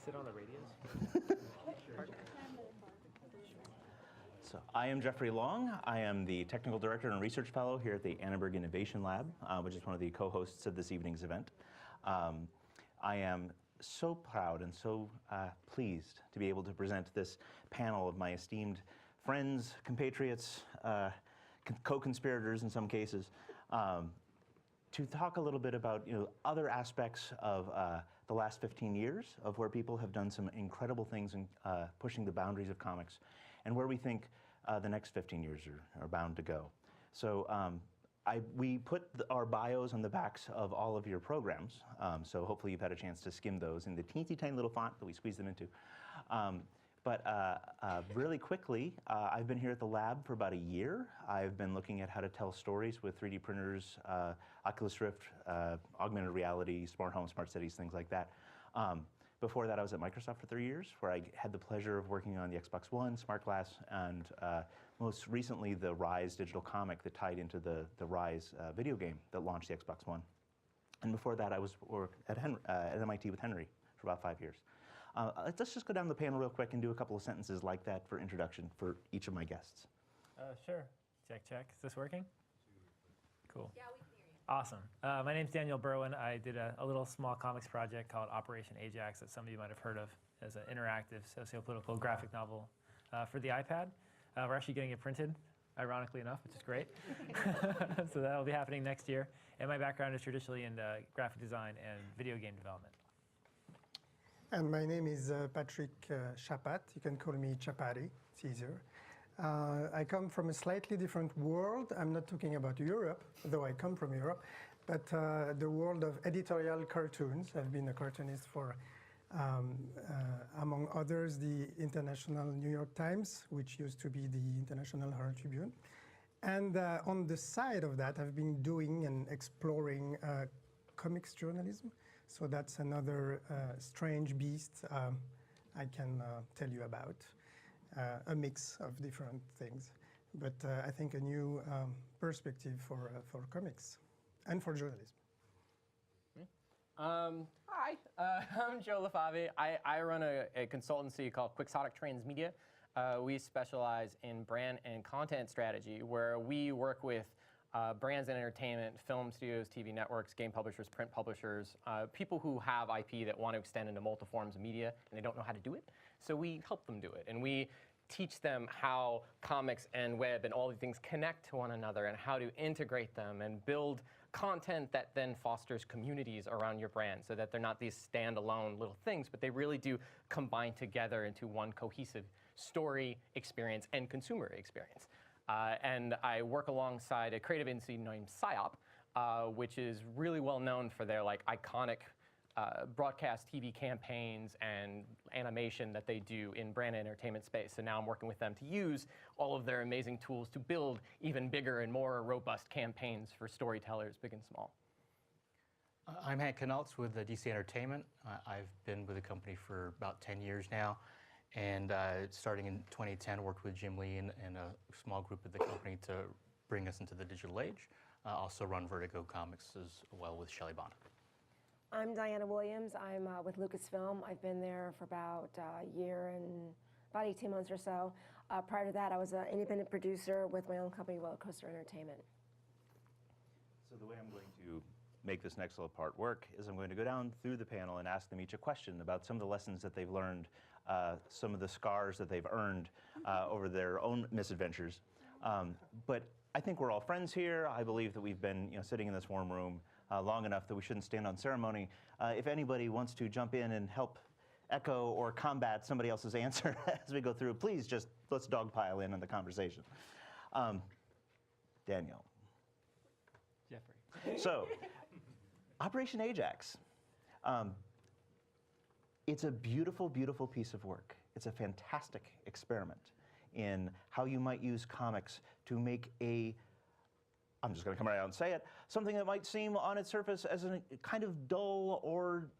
Sit on the radios. So I am Geoffrey Long. I am the Technical Director and Research Fellow here at the Annenberg Innovation Lab, which is one of the co-hosts of this evening's event. I am so proud and so pleased to be able to present this panel of my esteemed friends, compatriots, co-conspirators in some cases, to talk a little bit about other aspects of the last 15 years of where people have done some incredible things in pushing the boundaries of comics, and where we think the next 15 years are bound to go. So we put our bios on the backs of all of your programs, so hopefully you've had a chance to skim those in the teensy tiny little font that we squeeze them into. But really quickly, I've been here at the lab for about a year. I've been looking at how to tell stories with 3D printers, Oculus Rift, augmented reality, smart home, smart cities, things like that. Before that, I was at Microsoft for 3 years, where I had the pleasure of working on the Xbox One, Smart Glass, and most recently, the Rise digital comic that tied into the Rise video game that launched the Xbox One. And before that, I was at MIT with Henry for about 5 years. Let's just go down the panel real quick and do a couple of sentences like that for introduction for each of my guests. Sure. Check, check. Is this working? Cool. Yeah, we can hear you. Awesome. My name's Daniel Burwen. I did a little small comics project called Operation Ajax that some of you might have heard of as an interactive socio-political graphic novel for the iPad. We're actually getting it printed, ironically enough, which is great. So that'll be happening next year. And my background is traditionally in graphic design and video game development. And my name is Patrick Chappatte. You can call me Chappatte, it's easier. I come from a slightly different world. I'm not talking about Europe, though I come from Europe, but the world of editorial cartoons. I've been a cartoonist for, among others, the International New York Times, which used to be the International Herald Tribune. And on the side of that, I've been doing and exploring comics journalism. So that's another strange beast I can tell you about, a mix of different things. But I think a new perspective for comics and for journalism. Hi, I'm Joe LeFavi. I run a consultancy called Quixotic Transmedia. We specialize in brand and content strategy, where we work with brands and entertainment, film studios, TV networks, game publishers, print publishers, people who have IP that want to extend into multiple forms of media and they don't know how to do it. So we help them do it, and we teach them how comics and web and all these things connect to one another and how to integrate them and build content that then fosters communities around your brand, so that they're not these standalone little things, but they really do combine together into one cohesive story, experience, and consumer experience. And I work alongside a creative agency named PsyOp, which is really well known for their iconic broadcast TV campaigns and animation that they do in brand and entertainment space. So now I'm working with them to use all of their amazing tools to build even bigger and more robust campaigns for storytellers, big and small. I'm Kanalz with DC Entertainment. I've been with the company for about 10 years now. And starting in 2010, worked with Jim Lee and a small group at the company to bring us into the digital age. Also run Vertigo Comics as well with Shelley Bond. I'm Diana Williams. I'm with Lucasfilm. I've been there for about a year and about 18 months or so. Prior to that, I was an independent producer with my own company, Roller Coaster Entertainment. So the way I'm going to make this next little part work is I'm going to go down through the panel and ask them each a question about some of the lessons that they've learned, some of the scars that they've earned over their own misadventures. But I think we're all friends here. I believe that we've been sitting in this warm room long enough that we shouldn't stand on ceremony. If anybody wants to jump in and help echo or combat somebody else's answer as we go through, please just let's dogpile in on the conversation. Daniel. Geoffrey. So, Operation Ajax. It's a beautiful, beautiful piece of work. It's a fantastic experiment in how you might use comics to make I'm just going to come right out and say it, something that might seem on its surface as a kind of dull or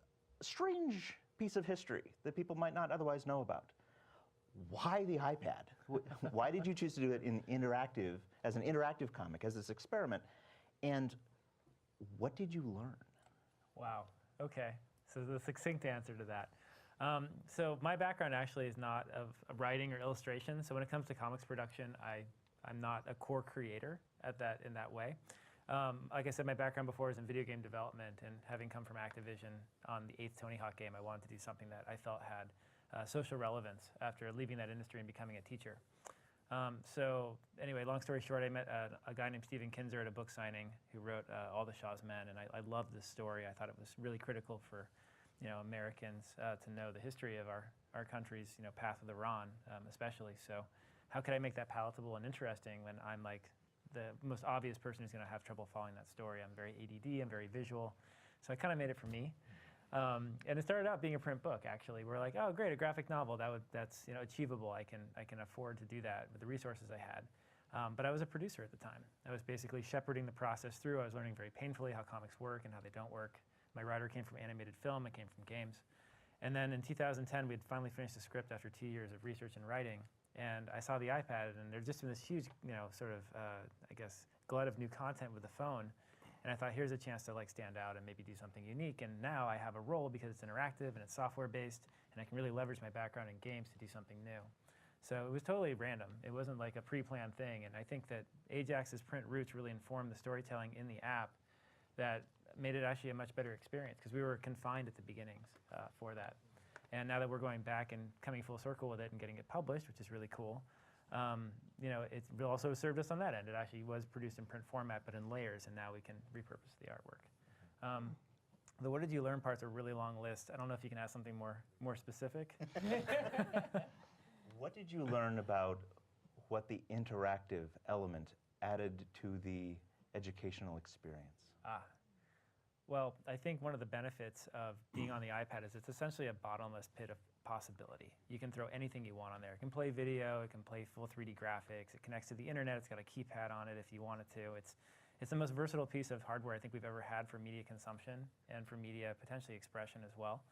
strange piece of history that people might not otherwise know about. Why the iPad? Why did you choose to do it as an interactive comic, as this experiment? And what did you learn? Wow. Okay. So the succinct answer to that. So my background actually is not of writing or illustration. So when it comes to comics production, I'm not a core creator in that way. Like I said, my background before is in video game development, and having come from Activision on the 8th Tony Hawk game, I wanted to do something that I felt had social relevance after leaving that industry and becoming a teacher. So anyway, long story short, I met a guy named Stephen Kinzer at a book signing who wrote All the Shaw's Men, and I loved this story. I thought it was really critical for Americans to know the history of our country's path of the Ron, especially. So how could I make that palatable and interesting when I'm like the most obvious person who's going to have trouble following that story? I'm very ADD, I'm very visual. So I kind of made it for me. And it started out being a print book, actually. We're like, oh, great, a graphic novel. That's achievable. I can afford to do that with the resources I had. But I was a producer at the time. I was basically shepherding the process through. I was learning very painfully how comics work and how they don't work. My writer came from animated film. I came from games. And then in 2010, we had finally finished the script after 2 years of research and writing. And I saw the iPad, and there's just been this huge, sort of, I guess, glut of new content with the phone. And I thought, here's a chance to stand out and maybe do something unique. And now I have a role because it's interactive and it's software-based, and I can really leverage my background in games to do something new. So it was totally random. It wasn't like a pre-planned thing. And I think that Ajax's print roots really informed the storytelling in the app that made it actually a much better experience, because we were confined at the beginnings for that. And now that we're going back and coming full circle with it and getting it published, which is really cool, it's also served us on that end. It actually was produced in print format, but in layers, and now we can repurpose the artwork. The what did you learn parts are a really long list. I don't know if you can ask something more specific. What did you learn about what the interactive element added to the educational experience? Well, I think one of the benefits of being on the iPad is it's essentially a bottomless pit of possibility. You can throw anything you want on there. It can play video, it can play full 3D graphics, it connects to the internet, it's got a keypad on it if you want it to. It's the most versatile piece of hardware I think we've ever had for media consumption and for media potentially expression as well.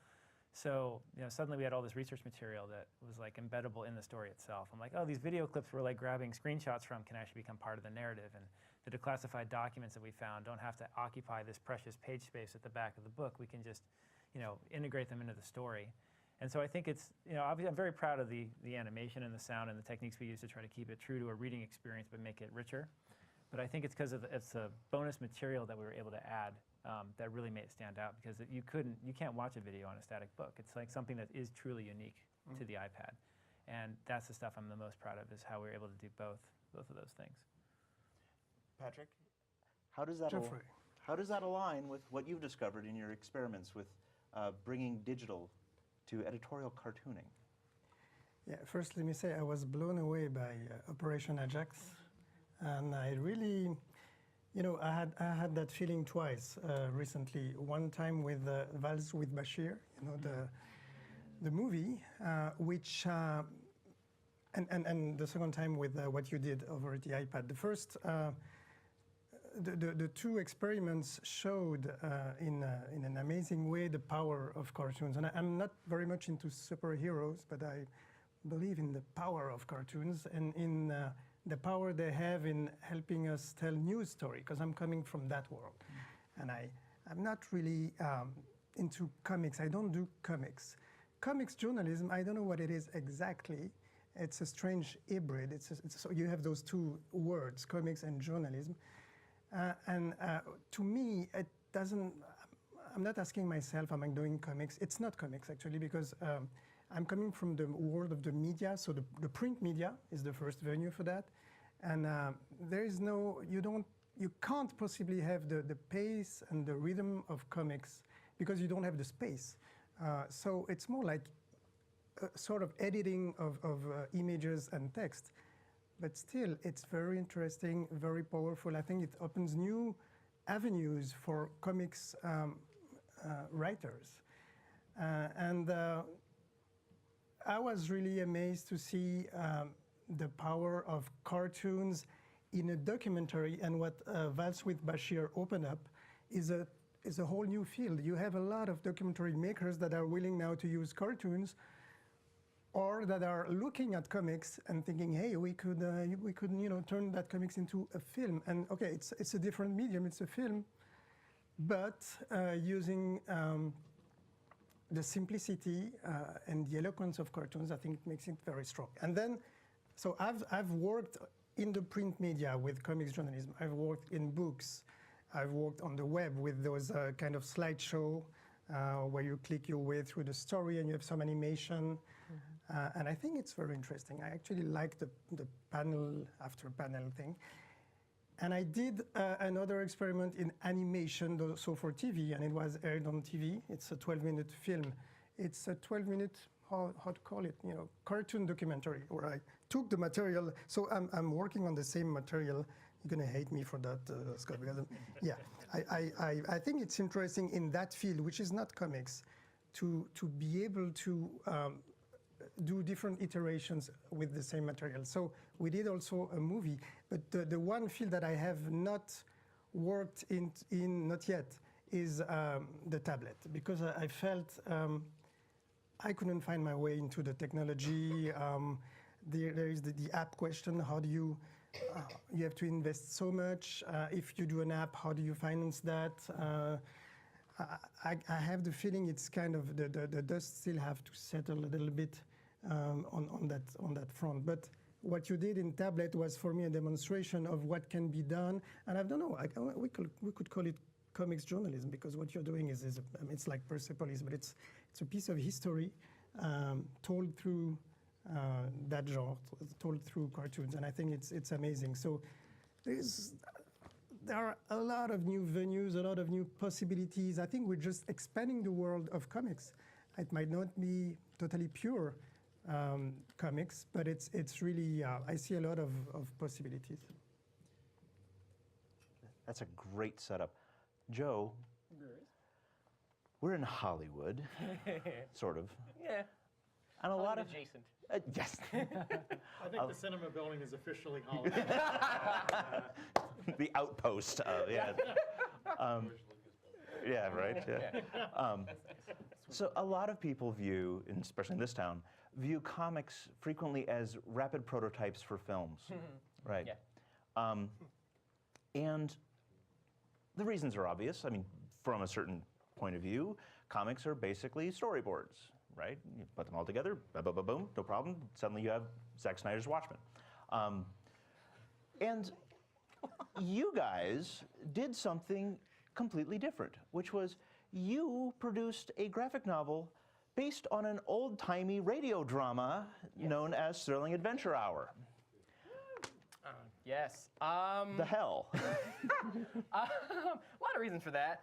So suddenly we had all this research material that was embeddable in the story itself. I'm like, oh, these video clips we're grabbing screenshots from can actually become part of the narrative, and the declassified documents that we found don't have to occupy this precious page space at the back of the book. We can just integrate them into the story. And so I think it's, obviously I'm very proud of the animation and the sound and the techniques we use to try to keep it true to a reading experience but make it richer. But I think it's because it's the bonus material that we were able to add that really made it stand out, because you can't watch a video on a static book. It's like something that is truly unique to the iPad. And that's the stuff I'm the most proud of, is how we were able to do both of those things. Patrick, how does that align with what you've discovered in your experiments with bringing digital to editorial cartooning? Yeah, first let me say I was blown away by Operation Ajax, and I really, I had that feeling twice recently. One time with Vals with Bashir, the movie, which, and the second time with what you did over at the iPad. The first. The two experiments showed in an amazing way the power of cartoons. And I'm not very much into superheroes, but I believe in the power of cartoons and in the power they have in helping us tell news story, because I'm coming from that world. And I'm not really into comics. I don't do comics. Comics journalism, I don't know what it is exactly. It's a strange hybrid. So you have those two words, comics and journalism. To me, it doesn't, I'm not asking myself, am I doing comics? It's not comics, actually, because I'm coming from the world of the media. So the print media is the first venue for that. And there is you can't possibly have the pace and the rhythm of comics because you don't have the space. So it's more like a sort of editing of images and text. But still, it's very interesting, very powerful. I think it opens new avenues for comics writers. I was really amazed to see the power of cartoons in a documentary, and what Vals with Bashir opened up is a whole new field. You have a lot of documentary makers that are willing now to use cartoons, or that are looking at comics and thinking, hey, we could turn that comics into a film. And okay, it's a different medium, it's a film, but using the simplicity and the eloquence of cartoons, I think makes it very strong. And then, so I've worked in the print media with comics journalism. I've worked in books. I've worked on the web with those kind of slideshow where you click your way through the story and you have some animation. And I think it's very interesting. I actually like the panel after panel thing. And I did another experiment in animation, so for TV, and it was aired on TV. It's a 12-minute film. It's a 12-minute, how to call it, cartoon documentary, where I took the material. So I'm working on the same material. You're gonna hate me for that, Scott, because yeah, I think it's interesting in that field, which is not comics, to be able to do different iterations with the same material. So we did also a movie, but the one field that I have not worked in not yet is the tablet, because I felt I couldn't find my way into the technology. There is the app question. How do you have to invest so much? If you do an app, how do you finance that? I have the feeling it's kind of the dust still have to settle a little bit on that front. But what you did in tablet was for me a demonstration of what can be done. And I don't know, we could call it comics journalism, because what you're doing is I mean, it's like Persepolis, but it's a piece of history told through that genre, told through cartoons, and I think it's amazing. So there are a lot of new venues, a lot of new possibilities. I think we're just expanding the world of comics. It might not be totally pure comics, but it's really, I see a lot of possibilities. That's a great setup. Joe, we're in Hollywood, sort of. Yeah. And a lot of adjacent. Yes. I think the cinema building is officially Hollywood. The outpost of, yeah. Yeah, right. Yeah. So a lot of people view, and especially in this town, view comics frequently as rapid prototypes for films, right? Yeah. And the reasons are obvious. I mean, from a certain point of view, comics are basically storyboards, right? You put them all together, boom, boom, boom, boom, no problem. Suddenly you have Zack Snyder's Watchmen. And you guys did something completely different, which was you produced a graphic novel based on an old-timey radio drama known as Thrilling Adventure Hour. Yes. The hell? A lot of reasons for that.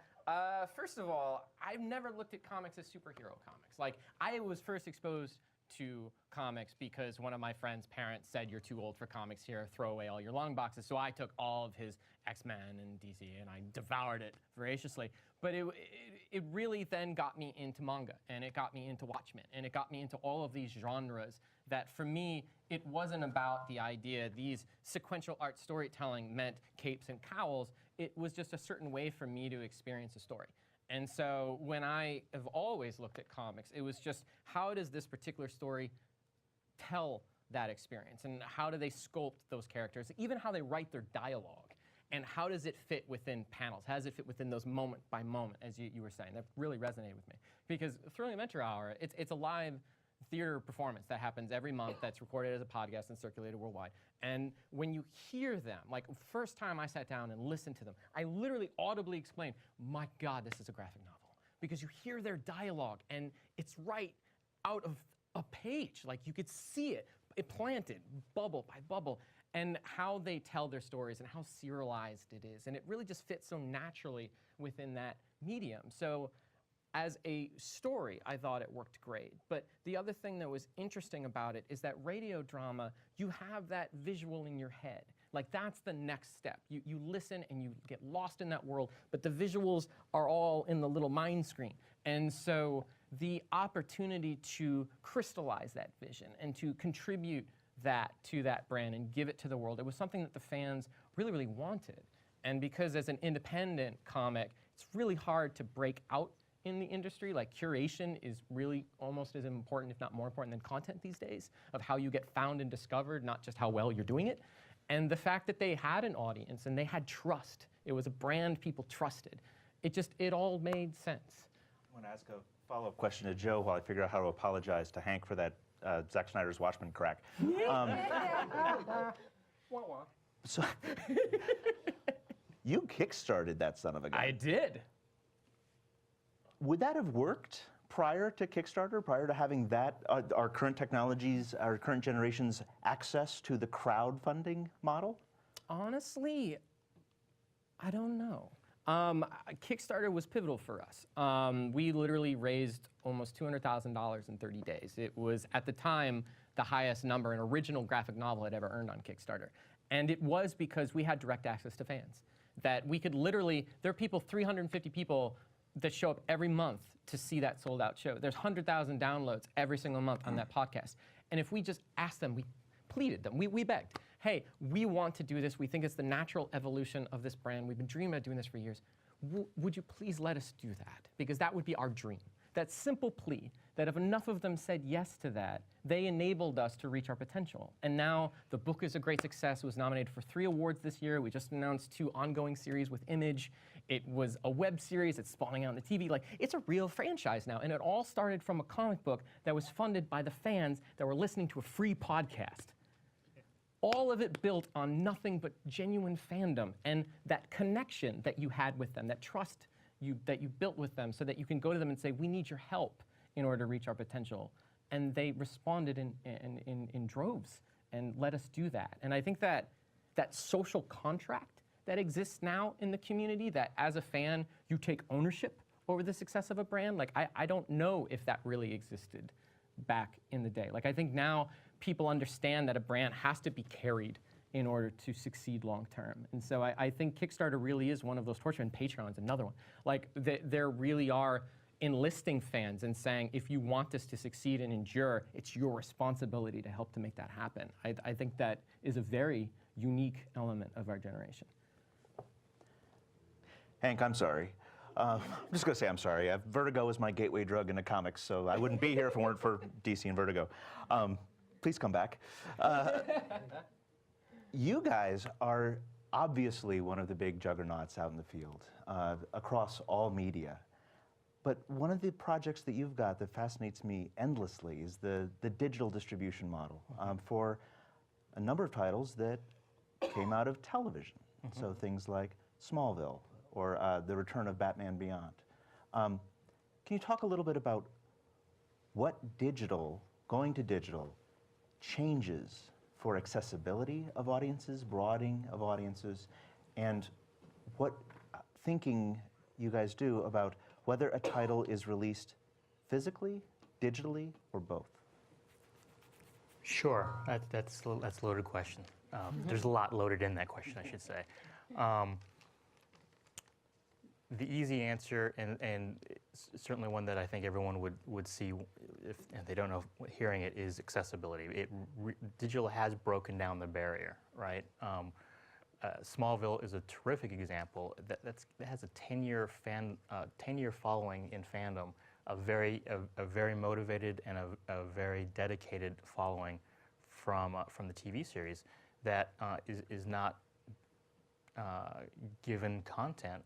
First of all, I've never looked at comics as superhero comics. Like, I was first exposed to comics because one of my friend's parents said, "You're too old for comics, here, throw away all your long boxes." So I took all of his X-Men and DC and I devoured it voraciously. But it really then got me into manga, and it got me into Watchmen, and it got me into all of these genres that for me, it wasn't about the idea these sequential art storytelling meant capes and cowls. It was just a certain way for me to experience a story. And so when I have always looked at comics, it was just, how does this particular story tell that experience? And how do they sculpt those characters? Even how they write their dialogue. And how does it fit within panels? How does it fit within those moment by moment, as you were saying? That really resonated with me. Because Thrilling Adventure Hour, it's a live theater performance that happens every month that's recorded as a podcast and circulated worldwide. And when you hear them, like first time I sat down and listened to them, I literally audibly exclaimed, "My God, this is a graphic novel." Because you hear their dialogue and it's right out of a page. Like you could see it planted bubble by bubble. And how they tell their stories and how serialized it is. And it really just fits so naturally within that medium. So as a story, I thought it worked great. But the other thing that was interesting about it is that radio drama, you have that visual in your head. Like that's the next step. You listen and you get lost in that world, but the visuals are all in the little mind screen. And so the opportunity to crystallize that vision and to contribute that to that brand and give it to the world, it was something that the fans really, really wanted. And because as an independent comic, it's really hard to break out in the industry. Like curation is really almost as important, if not more important than content these days, of how you get found and discovered, not just how well you're doing it. And the fact that they had an audience and they had trust, it was a brand people trusted, it all made sense. want to ask a follow-up question to Joe while I figure out how to apologize to Hank for that Zack Snyder's Watchmen crack. So, you kickstarted that son of a gun. I did. Would that have worked prior to Kickstarter, prior to having that, our current technologies, our current generation's access to the crowdfunding model? Honestly, I don't know. Kickstarter was pivotal for us. We literally raised almost $200,000 in 30 days. It was, at the time, the highest number an original graphic novel had ever earned on Kickstarter. And it was because we had direct access to fans. That we could literally, there are people, 350 people that show up every month to see that sold out show. There's 100,000 downloads every single month on that podcast. And if we just asked them, we pleaded them, we begged, hey, we want to do this. We think it's the natural evolution of this brand. We've been dreaming about doing this for years. Would you please let us do that? Because that would be our dream. That simple plea, that if enough of them said yes to that, they enabled us to reach our potential. And now the book is a great success. It was nominated for 3 awards this year. We just announced 2 ongoing series with Image. It was a web series. It's spawning out on the TV. Like, it's a real franchise now. And it all started from a comic book that was funded by the fans that were listening to a free podcast. All of it built on nothing but genuine fandom and that connection that you had with them, that trust that you built with them, so that you can go to them and say, we need your help in order to reach our potential. And they responded in droves and let us do that. And I think that that social contract that exists now in the community, that as a fan, you take ownership over the success of a brand, like I don't know if that really existed back in the day. Like, I think now people understand that a brand has to be carried in order to succeed long term. And so I think Kickstarter really is one of those torture, and Patreon's another one. Like, there really are enlisting fans and saying, if you want this to succeed and endure, it's your responsibility to help to make that happen. I think that is a very unique element of our generation. Hank, I'm sorry. I'm just going to say I'm sorry. Vertigo is my gateway drug into comics, so I wouldn't be here if it weren't for DC and Vertigo. Please come back. You guys are obviously one of the big juggernauts out in the field across all media. But one of the projects that you've got that fascinates me endlessly is the digital distribution model for a number of titles that came out of television. So things like Smallville or The Return of Batman Beyond. Can you talk a little bit about what going to digital, changes for accessibility of audiences, broadening of audiences, and what thinking you guys do about whether a title is released physically, digitally, or both? Sure, that's a loaded question. There's a lot loaded in that question, I should say. The easy answer, and certainly one that I think everyone would see if they don't know, hearing it, is accessibility. Digital has broken down the barrier, right? Smallville is a terrific example that has a 10-year following in fandom, a very motivated and a very dedicated following from the TV series that is not given content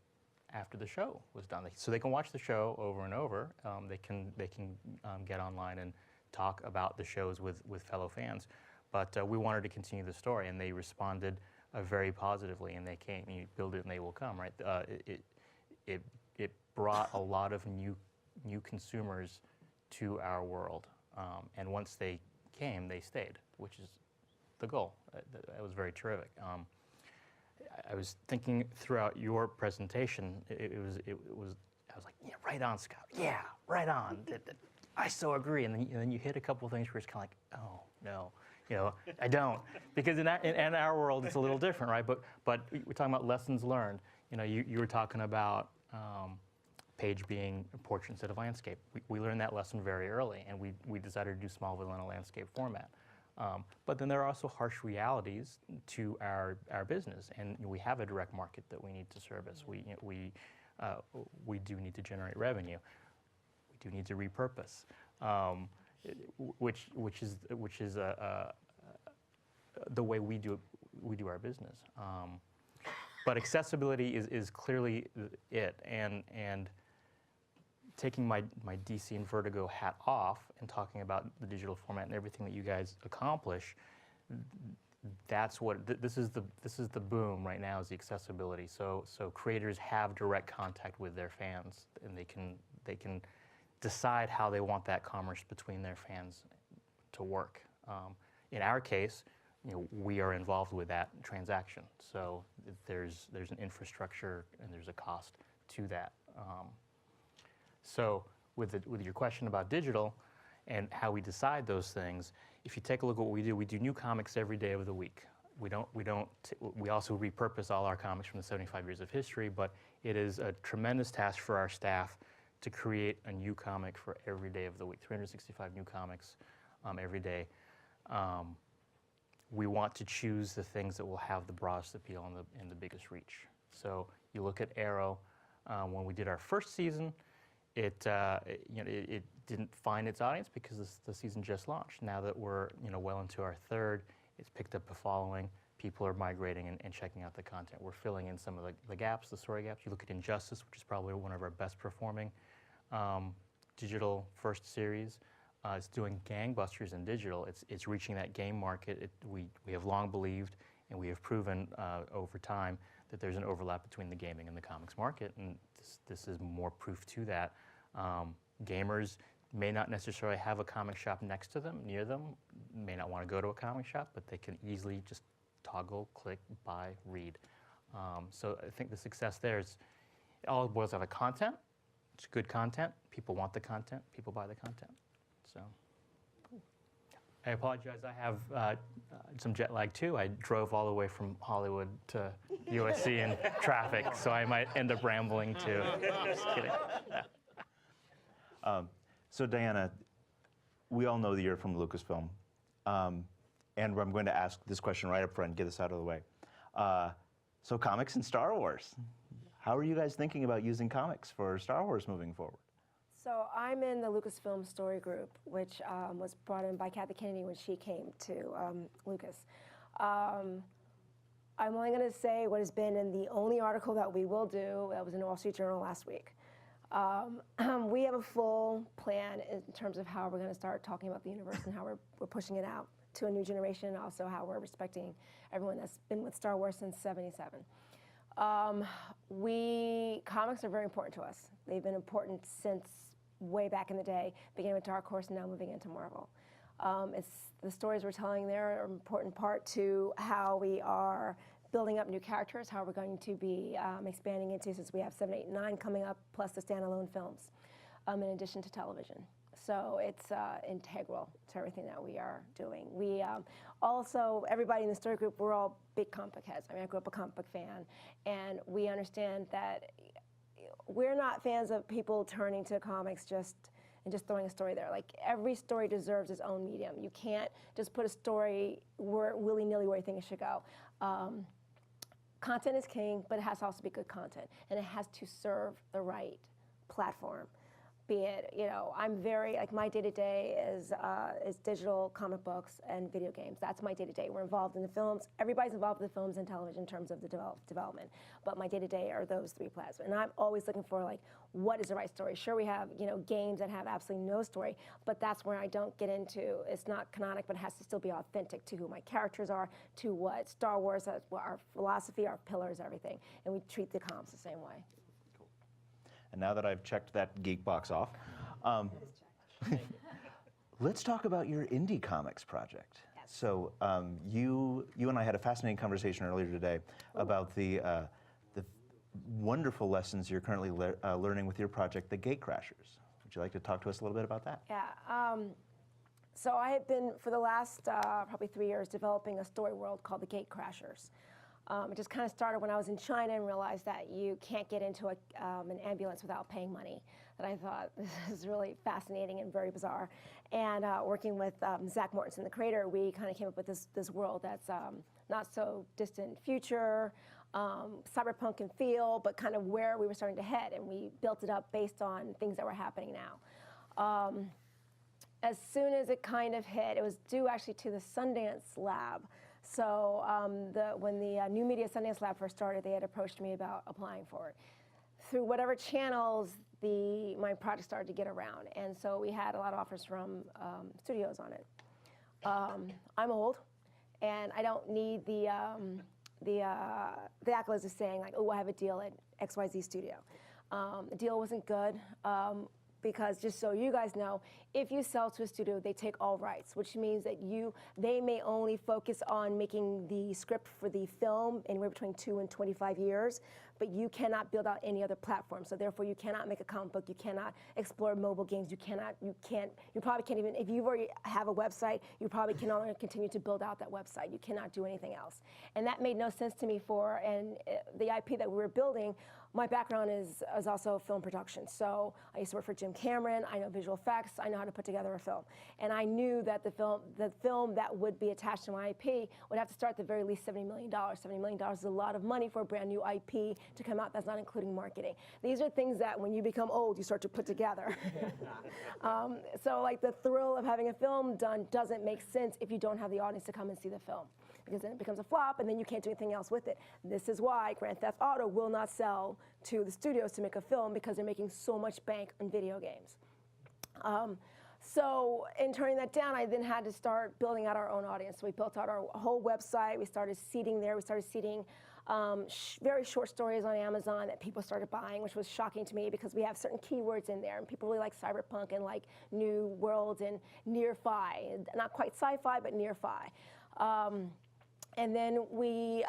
after the show was done. So they can watch the show over and over. They can get online and talk about the shows with fellow fans. But we wanted to continue the story, and they responded very positively, and they came. You build it and they will come, right? It brought a lot of new consumers to our world, and once they came, they stayed, which is the goal. That was very terrific. I was thinking throughout your presentation, I was like, yeah, right on, Scott. Yeah, right on. I so agree. And then you hit a couple of things where it's kind of like, oh no, I don't, because in our world it's a little different, right? But we're talking about lessons learned. You were talking about page being a portrait instead of landscape. We learned that lesson very early, and we decided to do Smallville in a landscape format. But then there are also harsh realities to our business, and we have a direct market that we need to service. We do need to generate revenue. We do need to repurpose, which is the way we do our business. But accessibility is clearly it, and taking my DC and Vertigo hat off and talking about the digital format and everything that you guys accomplish, that's what this is the boom right now, is the accessibility. So creators have direct contact with their fans, and they can decide how they want that commerce between their fans to work. In our case, we are involved with that transaction. So there's an infrastructure and there's a cost to that. So with your question about digital and how we decide those things, if you take a look at what we do new comics every day of the week. We also repurpose all our comics from the 75 years of history, but it is a tremendous task for our staff to create a new comic for every day of the week, 365 new comics every day. We want to choose the things that will have the broadest appeal and the biggest reach. So you look at Arrow, when we did our first season, it didn't find its audience because the season just launched. Now that we're well into our third, it's picked up a following. People are migrating and checking out the content. We're filling in some of the gaps, the story gaps. You look at Injustice, which is probably one of our best performing digital first series. It's doing gangbusters in digital. It's reaching that game market. We have long believed, and we have proven over time, that there's an overlap between the gaming and the comics market, and this is more proof to that. Gamers may not necessarily have a comic shop next to them, near them, may not want to go to a comic shop, but they can easily just toggle, click, buy, read. So I think the success there is, it all boils down to content. It's good content. People want the content. People buy the content. So I apologize. I have some jet lag too. I drove all the way from Hollywood to USC in traffic, so I might end up rambling too. Just kidding. So Diana, we all know that you're from Lucasfilm, and I'm going to ask this question right up front, get this out of the way. So comics and Star Wars. How are you guys thinking about using comics for Star Wars moving forward? So I'm in the Lucasfilm story group, which was brought in by Kathy Kennedy when she came to Lucas. I'm only going to say what has been in the only article that we will do, that was in the Wall Street Journal last week. We have a full plan in terms of how we're going to start talking about the universe and how we're pushing it out to a new generation, and also how we're respecting everyone that's been with Star Wars since '77. Comics are very important to us. They've been important since way back in the day, beginning with Dark Horse and now moving into Marvel. The stories we're telling there are an important part to how we are building up new characters, how we're going to be expanding into, since we have 7, 8, 9 coming up, plus the standalone films, in addition to television. So it's integral to everything that we are doing. We also, everybody in the story group, we're all big comic book heads. I mean, I grew up a comic book fan, and we understand that we're not fans of people turning to comics and just throwing a story there. Like, every story deserves its own medium. You can't just put a story willy-nilly where you think it should go. Content is king, but it has to also be good content, and it has to serve the right platform. Be it, I'm very, like, my day-to-day is digital comic books and video games. That's my day-to-day. We're involved in the films. Everybody's involved with the films and television in terms of the development. But my day-to-day are those 3 platforms. And I'm always looking for, like, what is the right story? Sure, we have, games that have absolutely no story, but that's where I don't get into, it's not canonic, but it has to still be authentic to who my characters are, to what Star Wars, our philosophy, our pillars, everything. And we treat the comics the same way. And now that I've checked that geek box off, let's talk about your indie comics project. Yes. So you and I had a fascinating conversation earlier today about the wonderful lessons you're currently learning with your project, The Gatecrashers. Would you like to talk to us a little bit about that? Yeah. So I have been, for the last probably 3 years, developing a story world called The Gatecrashers. It just kind of started when I was in China and realized that you can't get into an ambulance without paying money. And I thought, this is really fascinating and very bizarre. And working with Zach Mortensen, the creator, we kind of came up with this world that's not so distant future, cyberpunk and feel, but kind of where we were starting to head. And we built it up based on things that were happening now. As soon as it kind of hit, it was due actually to the Sundance Lab. So when the New Media Sundance Lab first started, they had approached me about applying for it. Through whatever channels my project started to get around. And so we had a lot of offers from studios on it. I'm old, and I don't need the accolades of saying like, oh, I have a deal at XYZ studio. The deal wasn't good. Because just so you guys know, if you sell to a studio, they take all rights, which means that they may only focus on making the script for the film anywhere between 2 and 25 years, but you cannot build out any other platform. So therefore, you cannot make a comic book, you cannot explore mobile games, you probably can't even, if you already have a website, you probably can only continue to build out that website. You cannot do anything else. And that made no sense to me and the IP that we were building. My background is also film production. So I used to work for Jim Cameron. I know visual effects. I know how to put together a film. And I knew that the film that would be attached to my IP would have to start at the very least $70 million. $70 million is a lot of money for a brand new IP to come out. That's not including marketing. These are things that when you become old, you start to put together. So like the thrill of having a film done doesn't make sense if you don't have the audience to come and see the film, because then it becomes a flop and then you can't do anything else with it. This is why Grand Theft Auto will not sell to the studios to make a film, because they're making so much bank on video games. So in turning that down, I then had to start building out our own audience. So we built out our whole website. We started seeding there. We started seeding very short stories on Amazon that people started buying, which was shocking to me because we have certain keywords in there, and people really like cyberpunk and like new worlds and near-fi. Not quite sci-fi, but near-fi. And then we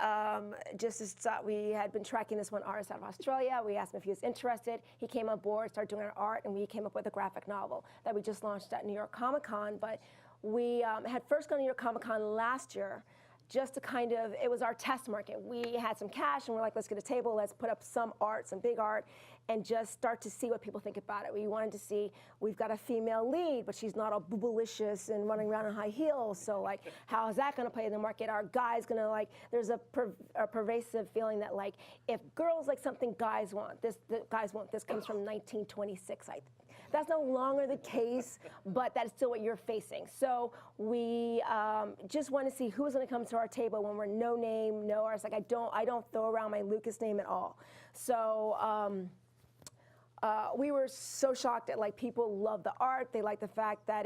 we had been tracking this one artist out of Australia. We asked him if he was interested. He came on board, started doing our art, and we came up with a graphic novel that we just launched at New York Comic Con. But we had first gone to New York Comic Con last year, just to kind of, it was our test market. We had some cash and we're like, let's get a table, let's put up some art, some big art, and just start to see what people think about it. We wanted to see, we've got a female lead, but she's not all boobalicious and running around in high heels, so like, how is that gonna play in the market? Are guys gonna like, there's a pervasive feeling that like, if girls like something guys want, this comes from 1926, I think. That's no longer the case, but that's still what you're facing. So we just want to see who's going to come to our table when we're no name, no artist. Like I don't throw around my Lucas name at all. So we were so shocked that like people love the art. They like the fact that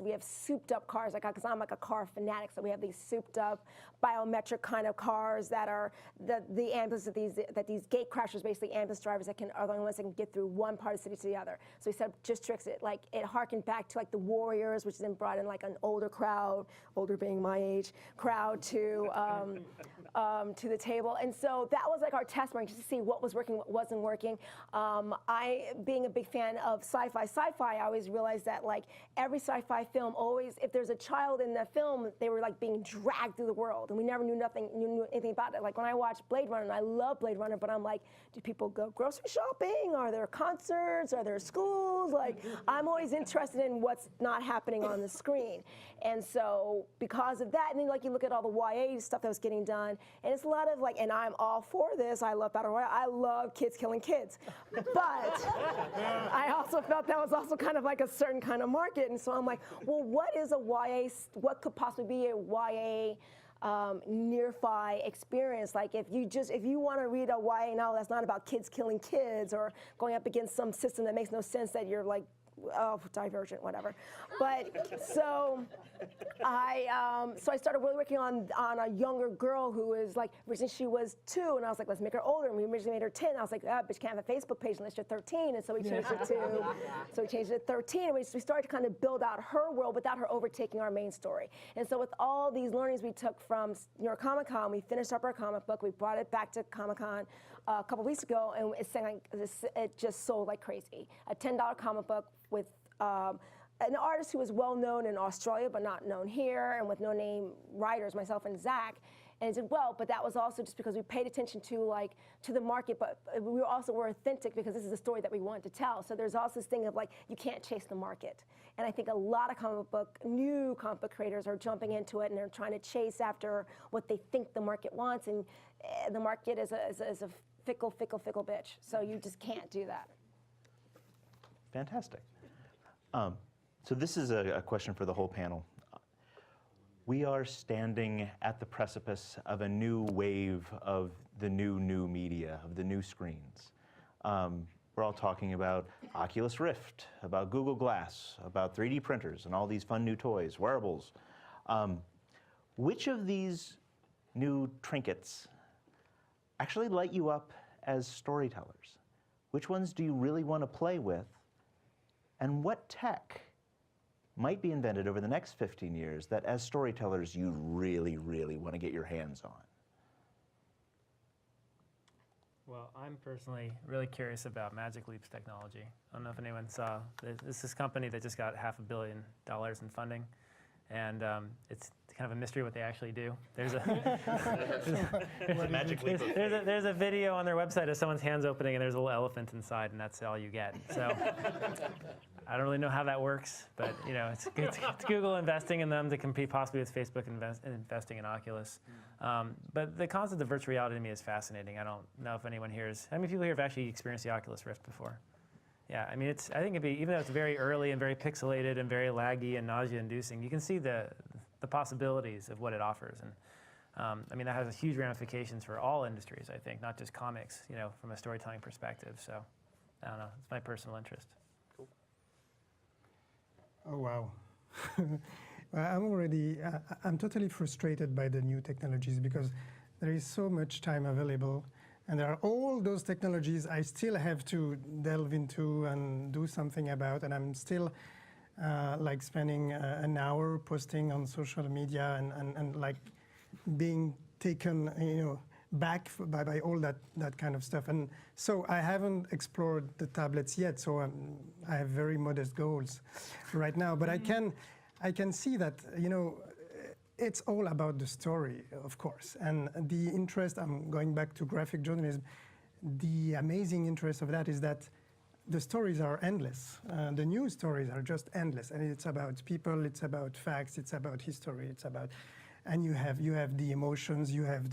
we have souped up cars, like because I'm like a car fanatic, so we have these souped up biometric kind of cars that are the ambulance that these gate crashers, basically ambulance drivers are the only ones that can get through one part of the city to the other. So we said just tricks it. Like it harkened back to like the Warriors, which then brought in like an older crowd, older being my age, crowd to the table. And so that was like our test market, just to see what was working, what wasn't working. Being a big fan of sci-fi, I always realized that like every sci-fi film always, if there's a child in the film, they were like being dragged through the world, and we never knew anything about it. Like when I watched Blade Runner, and I love Blade Runner, but I'm like, do people go grocery shopping? Are there concerts? Are there schools? Like I'm always interested in what's not happening on the screen. And so because of that, and then like you look at all the YA stuff that was getting done, and it's a lot of like, and I'm all for this, I love Battle Royale, I love kids killing kids. But I also felt that was also kind of like a certain kind of market, and so I'm like, well, what is a YA, what could possibly be a YA near-fi experience? Like if you want to read a YA novel that's not about kids killing kids or going up against some system that makes no sense, that you're like, oh, Divergent, whatever. But so I started really working on a younger girl who was like, originally she was 2, and I was like, let's make her older. And we originally made her 10. I was like, bitch can't have a Facebook page unless you're 13. And so we changed it to 13. And we started to kind of build out her world without her overtaking our main story. And so with all these learnings we took from New York Comic Con, we finished up our comic book. We brought it back to Comic Con a couple weeks ago, and it just sold like crazy. A $10 comic book with an artist who was well known in Australia but not known here, and with no name writers, myself and Zach. And it did well, but that was also just because we paid attention to the market, but we also were authentic because this is a story that we wanted to tell. So there's also this thing of like, you can't chase the market. And I think a lot of new comic book creators are jumping into it, and they're trying to chase after what they think the market wants, and the market is a fickle bitch. So you just can't do that. Fantastic. So this is a question for the whole panel. We are standing at the precipice of a new wave of the new media, of the new screens. We're all talking about Oculus Rift, about Google Glass, about 3D printers, and all these fun new toys, wearables. Which of these new trinkets actually light you up as storytellers? Which ones do you really want to play with? And what tech might be invented over the next 15 years that as storytellers you really, really want to get your hands on? Well, I'm personally really curious about Magic Leap's technology. I don't know if anyone saw, this is a company that just got $500 million in funding, and it's kind of a mystery what they actually do. There's there's a video on their website of someone's hands opening and there's a little elephant inside, and that's all you get. So I don't really know how that works, but you know, it's Google investing in them to compete possibly with Facebook investing in Oculus. But the concept of virtual reality to me is fascinating. I don't know if anyone here how many people here have actually experienced the Oculus Rift before? Yeah, I mean, I think it'd be, even though it's very early and very pixelated and very laggy and nausea-inducing, you can see the possibilities of what it offers. And I mean, that has huge ramifications for all industries, I think, not just comics, you know, from a storytelling perspective. So, I don't know, it's my personal interest. Cool. Oh, wow. Well, I'm totally frustrated by the new technologies because there is so much time available. And there are all those technologies I still have to delve into and do something about, and I'm still like spending an hour posting on social media and like being taken, you know, back by all that kind of stuff. And so I haven't explored the tablets yet, so I have very modest goals right now. But I can see that, you know, it's all about the story, of course, and the interest. I'm going back to graphic journalism. The amazing interest of that is that the stories are endless. The news stories are just endless, and it's about people, it's about facts, it's about history, it's about, and you have the emotions, you have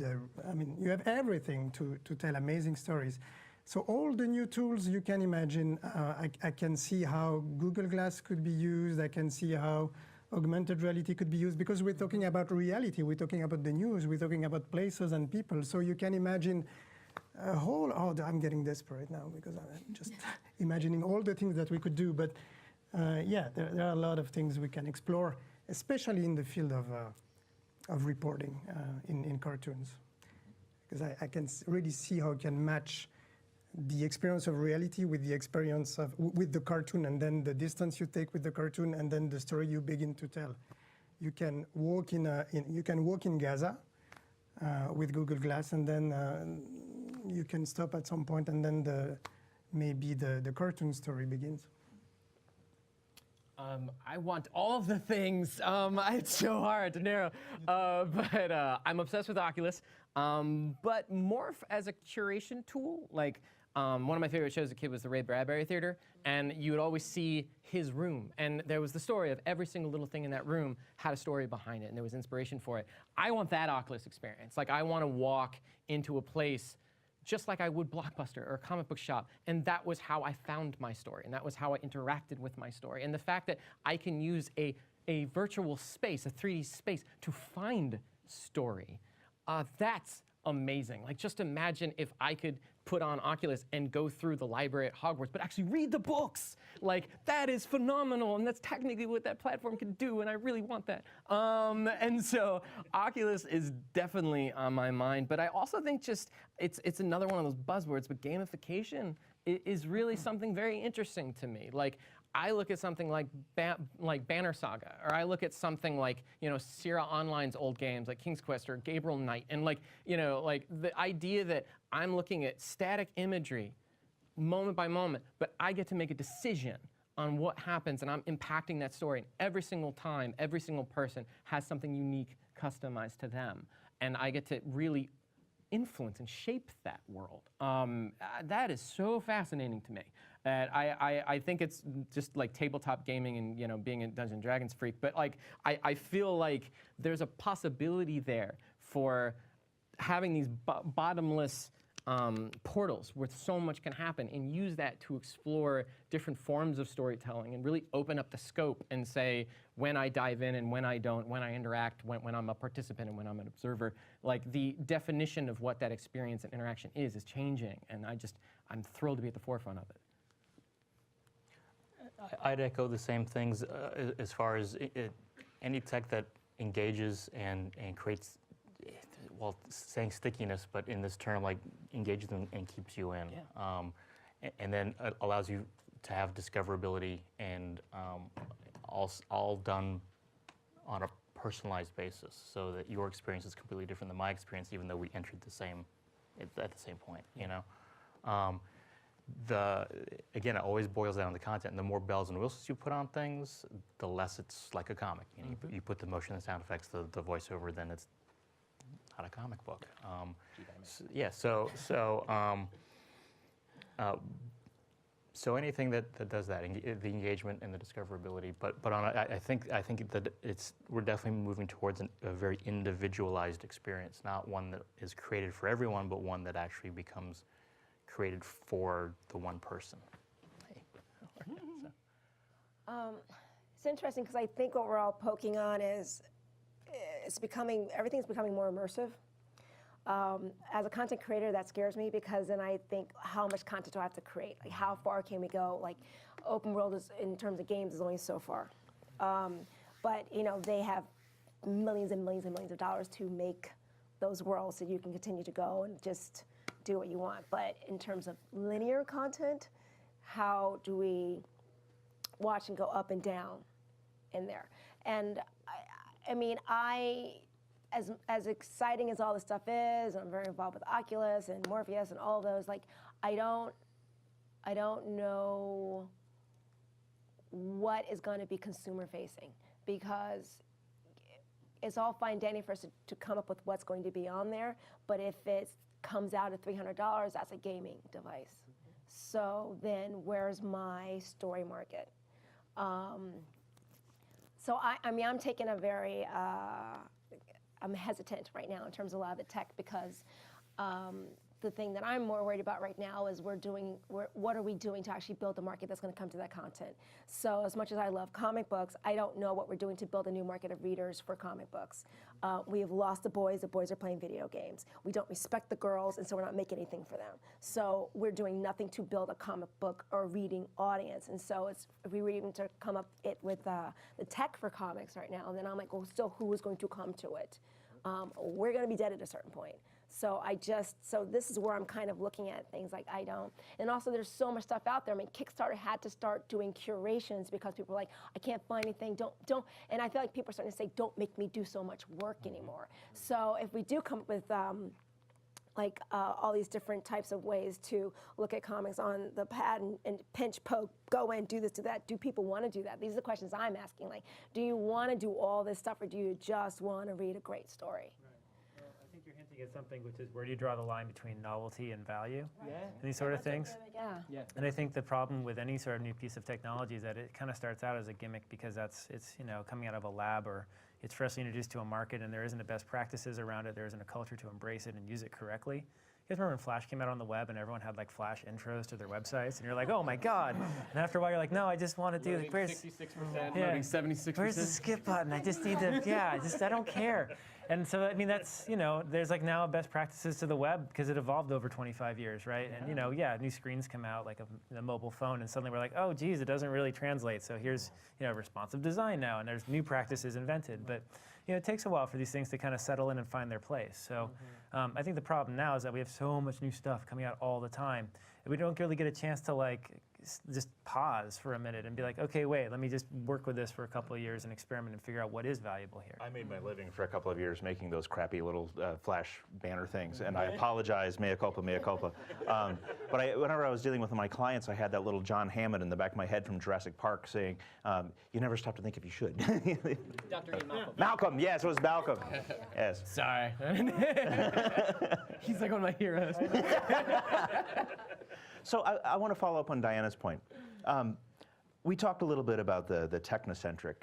you have everything to tell amazing stories. So all the new tools you can imagine, I can see how Google Glass could be used. I can see how augmented reality could be used, because we're talking about reality, we're talking about the news, we're talking about places and people. So you can imagine a whole, I'm getting desperate now because I'm just imagining all the things that we could do. But yeah, there are a lot of things we can explore, especially in the field of reporting in cartoons. Because I can really see how it can match the experience of reality with the experience with the cartoon, and then the distance you take with the cartoon, and then the story you begin to tell. You can walk in Gaza with Google Glass, and then you can stop at some point, and then maybe the cartoon story begins. I want all of the things. It's so hard to narrow, but I'm obsessed with Oculus, but more as a curation tool. Like, one of my favorite shows as a kid was the Ray Bradbury Theater, and you would always see his room, and there was the story of every single little thing in that room had a story behind it, and there was inspiration for it. I want that Oculus experience. Like, I want to walk into a place just like I would Blockbuster or a comic book shop, and that was how I found my story, and that was how I interacted with my story. And the fact that I can use a virtual space, a 3D space, to find story, that's amazing. Like, just imagine if I could put on Oculus and go through the library at Hogwarts, but actually read the books. Like, that is phenomenal, and that's technically what that platform can do, and I really want that. And so Oculus is definitely on my mind, but I also think just it's another one of those buzzwords, but gamification is really something very interesting to me. Like, I look at something like Banner Saga, or I look at something like, you know, Sierra Online's old games like King's Quest or Gabriel Knight, and like, you know, like the idea that I'm looking at static imagery moment by moment, but I get to make a decision on what happens, and I'm impacting that story. And every single time, every single person has something unique, customized to them, and I get to really influence and shape that world. That is so fascinating to me. And I think it's just like tabletop gaming and, you know, being a Dungeons & Dragons freak, but like I feel like there's a possibility there for having these bottomless portals where so much can happen, and use that to explore different forms of storytelling and really open up the scope and say when I dive in and when I don't, when I interact, when I'm a participant and when I'm an observer. Like, the definition of what that experience and interaction is changing, and I'm thrilled to be at the forefront of it. I'd echo the same things as far as any tech that engages and creates, well, saying stickiness, but in this term, like engages and keeps you in. Yeah. And then allows you to have discoverability and all done on a personalized basis, so that your experience is completely different than my experience, even though we entered at the same point, you know? Again, it always boils down to the content. And the more bells and whistles you put on things, the less it's like a comic. You know, you put the motion and sound effects, the voiceover, then it's not a comic book. So anything that does that, the engagement and the discoverability. But I think that we're definitely moving towards a very individualized experience, not one that is created for everyone, but one that actually becomes created for the one person. It's interesting because I think what we're all poking on is everything's becoming more immersive. As a content creator, that scares me, because then I think, how much content do I have to create? Like, how far can we go? Like, open world is, in terms of games, is only so far. But you know, they have millions and millions and millions of dollars to make those worlds, so you can continue to go and just do what you want. But in terms of linear content, how do we watch and go up and down in there? And I mean, as exciting as all this stuff is, I'm very involved with Oculus and Morpheus and all of those, like, I don't know what is going to be consumer facing, because it's all fine and dandy for us to come up with what's going to be on there, but if it comes out at $300, that's a gaming device. So then where's my story market? So I mean, I'm taking a very, I'm hesitant right now in terms of a lot of the tech, because the thing that I'm more worried about right now is what are we doing to actually build the market that's going to come to that content? So as much as I love comic books, I don't know what we're doing to build a new market of readers for comic books. We have lost the boys are playing video games. We don't respect the girls, and so we're not making anything for them. So we're doing nothing to build a comic book or reading audience. And so if we were even to come up with the tech for comics right now, then I'm like, well, still, who is going to come to it? We're going to be dead at a certain point. So this is where I'm kind of looking at things like and also there's so much stuff out there. I mean, Kickstarter had to start doing curations because people were like, I can't find anything, don't, and I feel like people are starting to say, don't make me do so much work anymore. So if we do come up with all these different types of ways to look at comics on the pad and pinch, poke, go in, do this, do that, do people want to do that? These are the questions I'm asking. Like, do you want to do all this stuff, or do you just want to read a great story? I think you're hinting at something, which is, where do you draw the line between novelty and value? Right. And these sort of things. Yeah. And I think the problem with any sort of new piece of technology is that it kind of starts out as a gimmick, because it's coming out of a lab, or it's freshly introduced to a market, and there isn't a best practices around it. There isn't a culture to embrace it and use it correctly. You guys remember when Flash came out on the web and everyone had like Flash intros to their websites, and you're like, oh my God. And after a while you're like, no, I just want to do it. Where's 66%, loading 76%. Where's the skip button? I just need to, I don't care. And so, I mean, that's, there's like now best practices to the web, because it evolved over 25 years, right? Yeah. And, new screens come out, like a mobile phone, and suddenly we're like, oh, geez, it doesn't really translate. So here's, responsive design now, and there's new practices invented. But, it takes a while for these things to kind of settle in and find their place. So I think the problem now is that we have so much new stuff coming out all the time, and we don't really get a chance to like just pause for a minute and be like, okay, wait, let me just work with this for a couple of years and experiment and figure out what is valuable here. I made my living for a couple of years making those crappy little Flash banner things, and I apologize, mea culpa, mea culpa. But whenever I was dealing with my clients, I had that little John Hammond in the back of my head from Jurassic Park saying, you never stop to think if you should. Dr. Ian Malcolm. Malcolm, yes, it was Malcolm. Yes. Sorry. He's like one of my heroes. So I want to follow up on Diana's point. We talked a little bit about the technocentric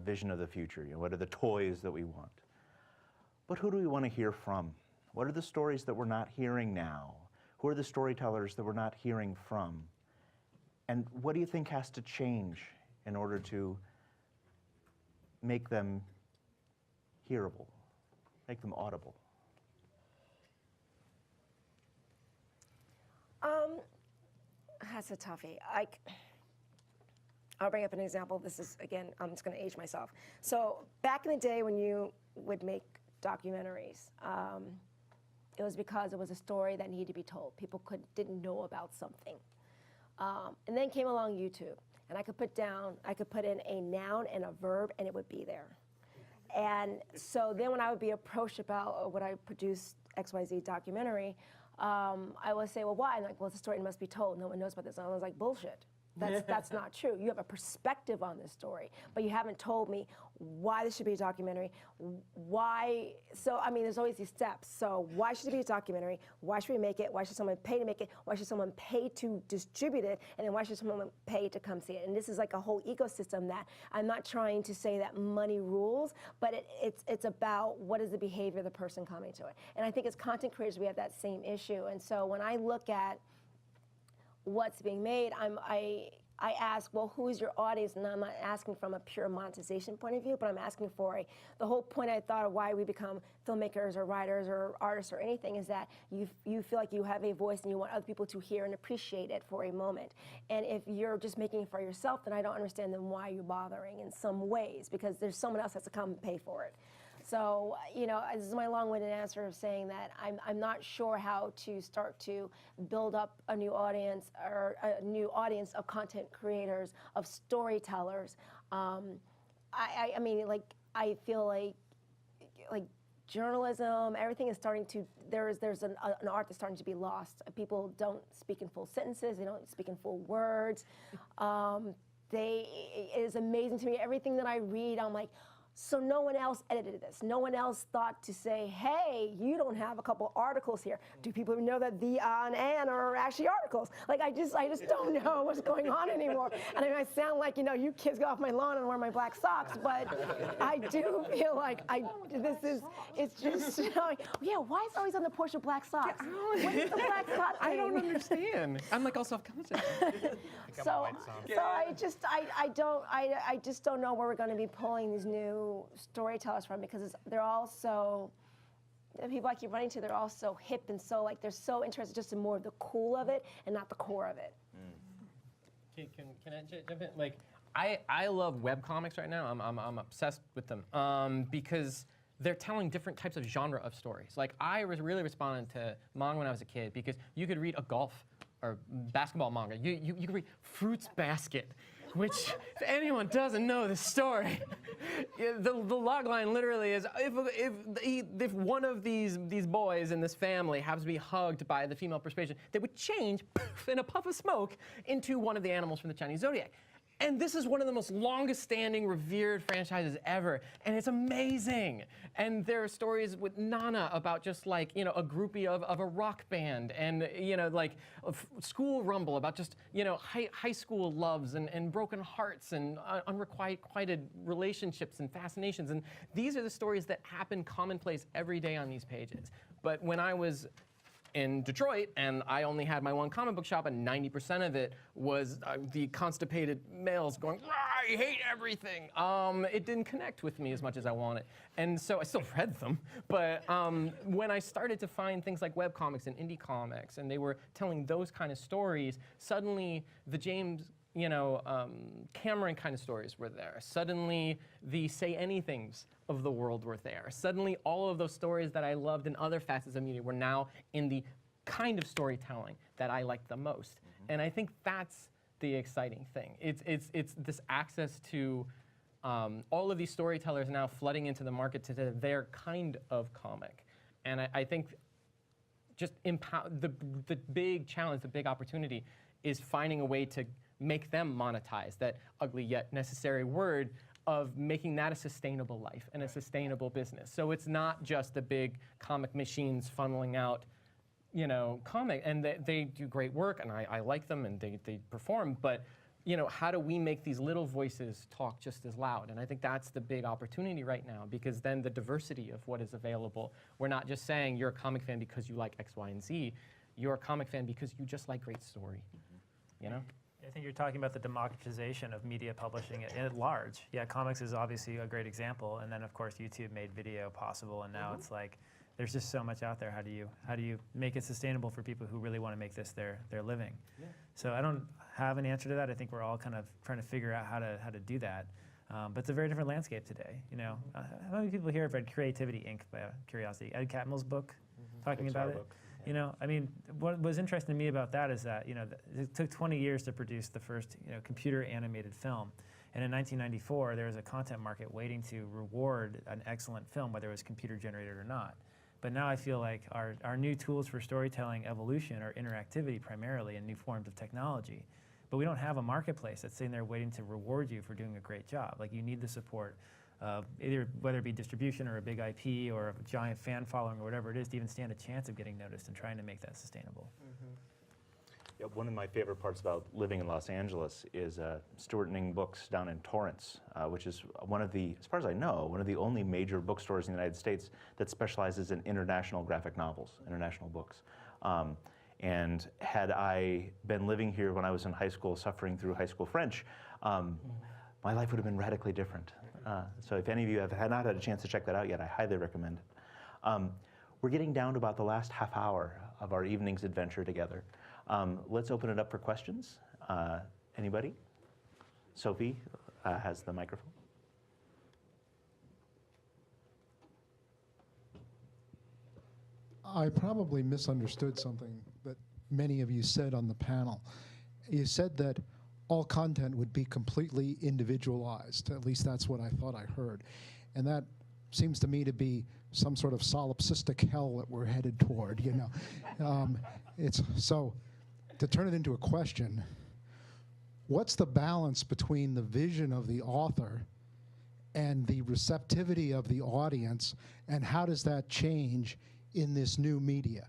vision of the future. What are the toys that we want? But who do we want to hear from? What are the stories that we're not hearing now? Who are the storytellers that we're not hearing from? And what do you think has to change in order to make them hearable, make them audible? That's a toughie. I'll bring up an example. This is, again, I'm just going to age myself. So back in the day when you would make documentaries, it was because it was a story that needed to be told. People didn't know about something. And then came along YouTube, and I could put in a noun and a verb, and it would be there. And so then when I would be approached about would I produce XYZ documentary, I would say, well, why? And like, well, it's a story that must be told. No one knows about this. And I was like, bullshit. That's not true. You have a perspective on this story, but you haven't told me why this should be a documentary. Why? So, I mean, there's always these steps. So why should it be a documentary? Why should we make it? Why should someone pay to make it? Why should someone pay to distribute it? And then why should someone pay to come see it? And this is like a whole ecosystem that I'm not trying to say that money rules, but it's about what is the behavior of the person coming to it. And I think as content creators, we have that same issue. And so when I look at what's being made, I ask, well, who is your audience? And I'm not asking from a pure monetization point of view, but I'm asking for the whole point I thought of why we become filmmakers or writers or artists or anything is that you feel like you have a voice and you want other people to hear and appreciate it for a moment. And if you're just making it for yourself, then I don't understand then why you're bothering in some ways, because there's someone else that has to come and pay for it. So, you know, this is my long-winded answer of saying that I'm not sure how to start to build up a new audience or a new audience of content creators, of storytellers. I mean, like, I feel like journalism, everything is starting to, there's an art that's starting to be lost. People don't speak in full sentences, they don't speak in full words. It is amazing to me, everything that I read, I'm like, so no one else edited this. No one else thought to say, hey, you don't have a couple articles here. Do people know that the and are actually articles? Like, I just don't know what's going on anymore. And I sound like, you know, you kids go off my lawn and wear my black socks, but I do feel like it's just, you know, yeah, why is it always on the porch with black socks? What is the black sock thing? I don't understand. I'm like all self-conscious. So I just don't know where we're going to be pulling these new storytellers from, because they're all so, the people I keep running to, they're all so hip and so like they're so interested just in more of the cool of it and not the core of it. Can I jump in? Like, I love webcomics right now. I'm obsessed with them because they're telling different types of genre of stories. Like, I was really responding to manga when I was a kid because you could read a golf or basketball manga. You could read Fruits Basket, which, if anyone doesn't know the story, the log line literally is, if one of these boys in this family happens to be hugged by the female persuasion, they would change in a puff of smoke into one of the animals from the Chinese zodiac. And this is one of the most longest standing, revered franchises ever. And it's amazing. And there are stories with Nana about just like, you know, a groupie of a rock band. And, you know, like School Rumble about just, you know, high school loves and broken hearts and unrequited relationships and fascinations. And these are the stories that happen commonplace every day on these pages. But when I was in Detroit, and I only had my one comic book shop, and 90% of it was the constipated males going, I hate everything. It didn't connect with me as much as I wanted. And so I still read them, but when I started to find things like webcomics and indie comics, and they were telling those kind of stories, suddenly the James Cameron kind of stories were there. Suddenly, the Say Anythings of the world were there. Suddenly, all of those stories that I loved in other facets of media were now in the kind of storytelling that I liked the most. And I think that's the exciting thing. It's this access to all of these storytellers now flooding into the market to their kind of comic. And I think just the big challenge, the big opportunity is finding a way to make them monetize that ugly yet necessary word of making that a sustainable life and a sustainable business. So it's not just the big comic machines funneling out, you know, comic, and they do great work, and I like them, and they perform, but, you know, how do we make these little voices talk just as loud? And I think that's the big opportunity right now, because then the diversity of what is available, we're not just saying you're a comic fan because you like X, Y, and Z, you're a comic fan because you just like great story, you know? I think you're talking about the democratization of media publishing at large. Yeah, comics is obviously a great example, and then of course YouTube made video possible, and now it's like there's just so much out there. How do you make it sustainable for people who really want to make this their living? Yeah. So I don't have an answer to that. I think we're all kind of trying to figure out how to do that. But it's a very different landscape today. You know, how many people here have read Creativity Inc. by curiosity? Ed Catmull's book, talking about it. Book. Yeah. You know, I mean, what was interesting to me about that is that, you know, it took 20 years to produce the first, you know, computer animated film. And in 1994, there was a content market waiting to reward an excellent film, whether it was computer generated or not. But now I feel like our new tools for storytelling evolution are interactivity primarily and new forms of technology. But we don't have a marketplace that's sitting there waiting to reward you for doing a great job. Like, you need the support of either, whether it be distribution or a big IP or a giant fan following or whatever it is, to even stand a chance of getting noticed and trying to make that sustainable. Yeah, one of my favorite parts about living in Los Angeles is Stuart Ning Books down in Torrance, which is one of the, as far as I know, one of the only major bookstores in the United States that specializes in international graphic novels, international books. And had I been living here when I was in high school, suffering through high school French, my life would have been radically different. So if any of you have not had a chance to check that out yet, I highly recommend it. We're getting down to about the last half hour of our evening's adventure together. Let's open it up for questions. Anybody? Sophie has the microphone. I probably misunderstood something that many of you said on the panel. You said that all content would be completely individualized. At least that's what I thought I heard. And that seems to me to be some sort of solipsistic hell that we're headed toward, you know. So to turn it into a question, what's the balance between the vision of the author and the receptivity of the audience, and how does that change in this new media?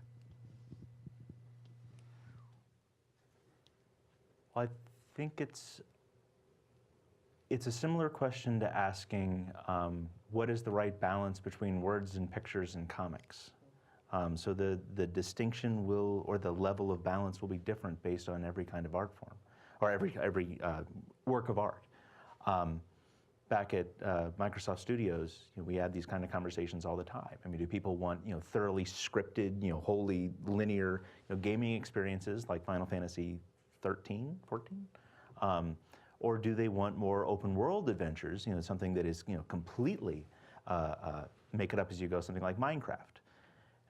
Well, I think it's a similar question to asking what is the right balance between words and pictures and comics. So the distinction will, or the level of balance will be different based on every kind of art form, or every work of art. Back at Microsoft Studios, you know, we had these kind of conversations all the time. I mean, do people want, you know, thoroughly scripted, you know, wholly linear, you know, gaming experiences like Final Fantasy 13, 14? Or do they want more open world adventures, you know, something that is, you know, completely make it up as you go, something like Minecraft?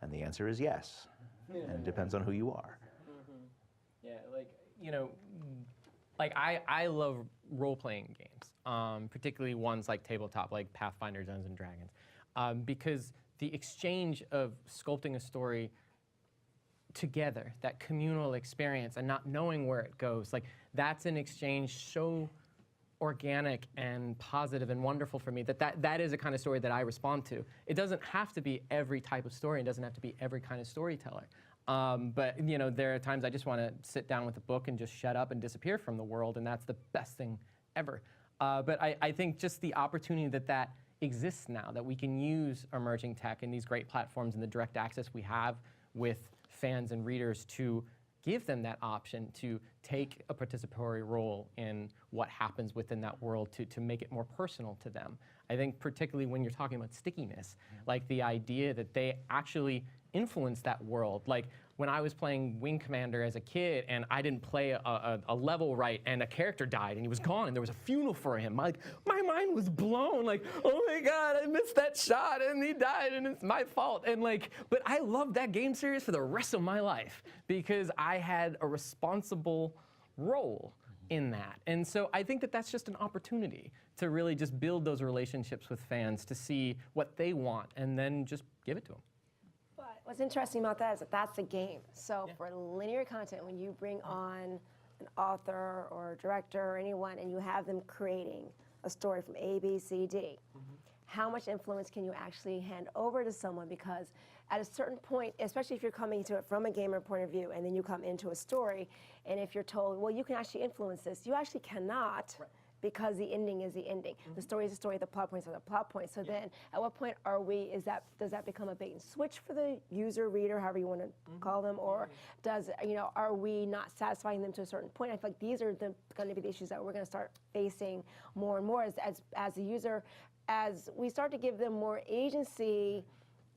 And the answer is yes. And it depends on who you are. Yeah, like, you know, like I love role-playing games, particularly ones like tabletop, like Pathfinder, Dungeons and Dragons, because the exchange of sculpting a story together, that communal experience, and not knowing where it goes, like, that's an exchange so organic and positive and wonderful for me that is a kind of story that I respond to. It doesn't have to be every type of story. It doesn't have to be every kind of storyteller. But, you know, there are times I just want to sit down with a book and just shut up and disappear from the world, and that's the best thing ever. But I think just the opportunity that exists now, that we can use emerging tech and these great platforms and the direct access we have with fans and readers to give them that option to take a participatory role in what happens within that world, to make it more personal to them. I think particularly when you're talking about stickiness, like the idea that they actually influence that world. Like, when I was playing Wing Commander as a kid and I didn't play a level right and a character died and he was gone and there was a funeral for him, my mind was blown. Like, oh my God, I missed that shot and he died and it's my fault. And like, but I loved that game series for the rest of my life because I had a responsible role in that. And so I think that that's just an opportunity to really just build those relationships with fans, to see what they want and then just give it to them. What's interesting about that is that that's a game. So for linear content, when you bring on an author or a director or anyone and you have them creating a story from A, B, C, D, how much influence can you actually hand over to someone? Because at a certain point, especially if you're coming to it from a gamer point of view and then you come into a story, and if you're told, well, you can actually influence this, you actually cannot. Right. Because the ending is the ending. The story is the story, the plot points are the plot points. So then at what point does that become a bait and switch for the user, reader, however you want to call them, or are we not satisfying them to a certain point? I feel like these are going to be the issues that we're going to start facing more and more as a user, as we start to give them more agency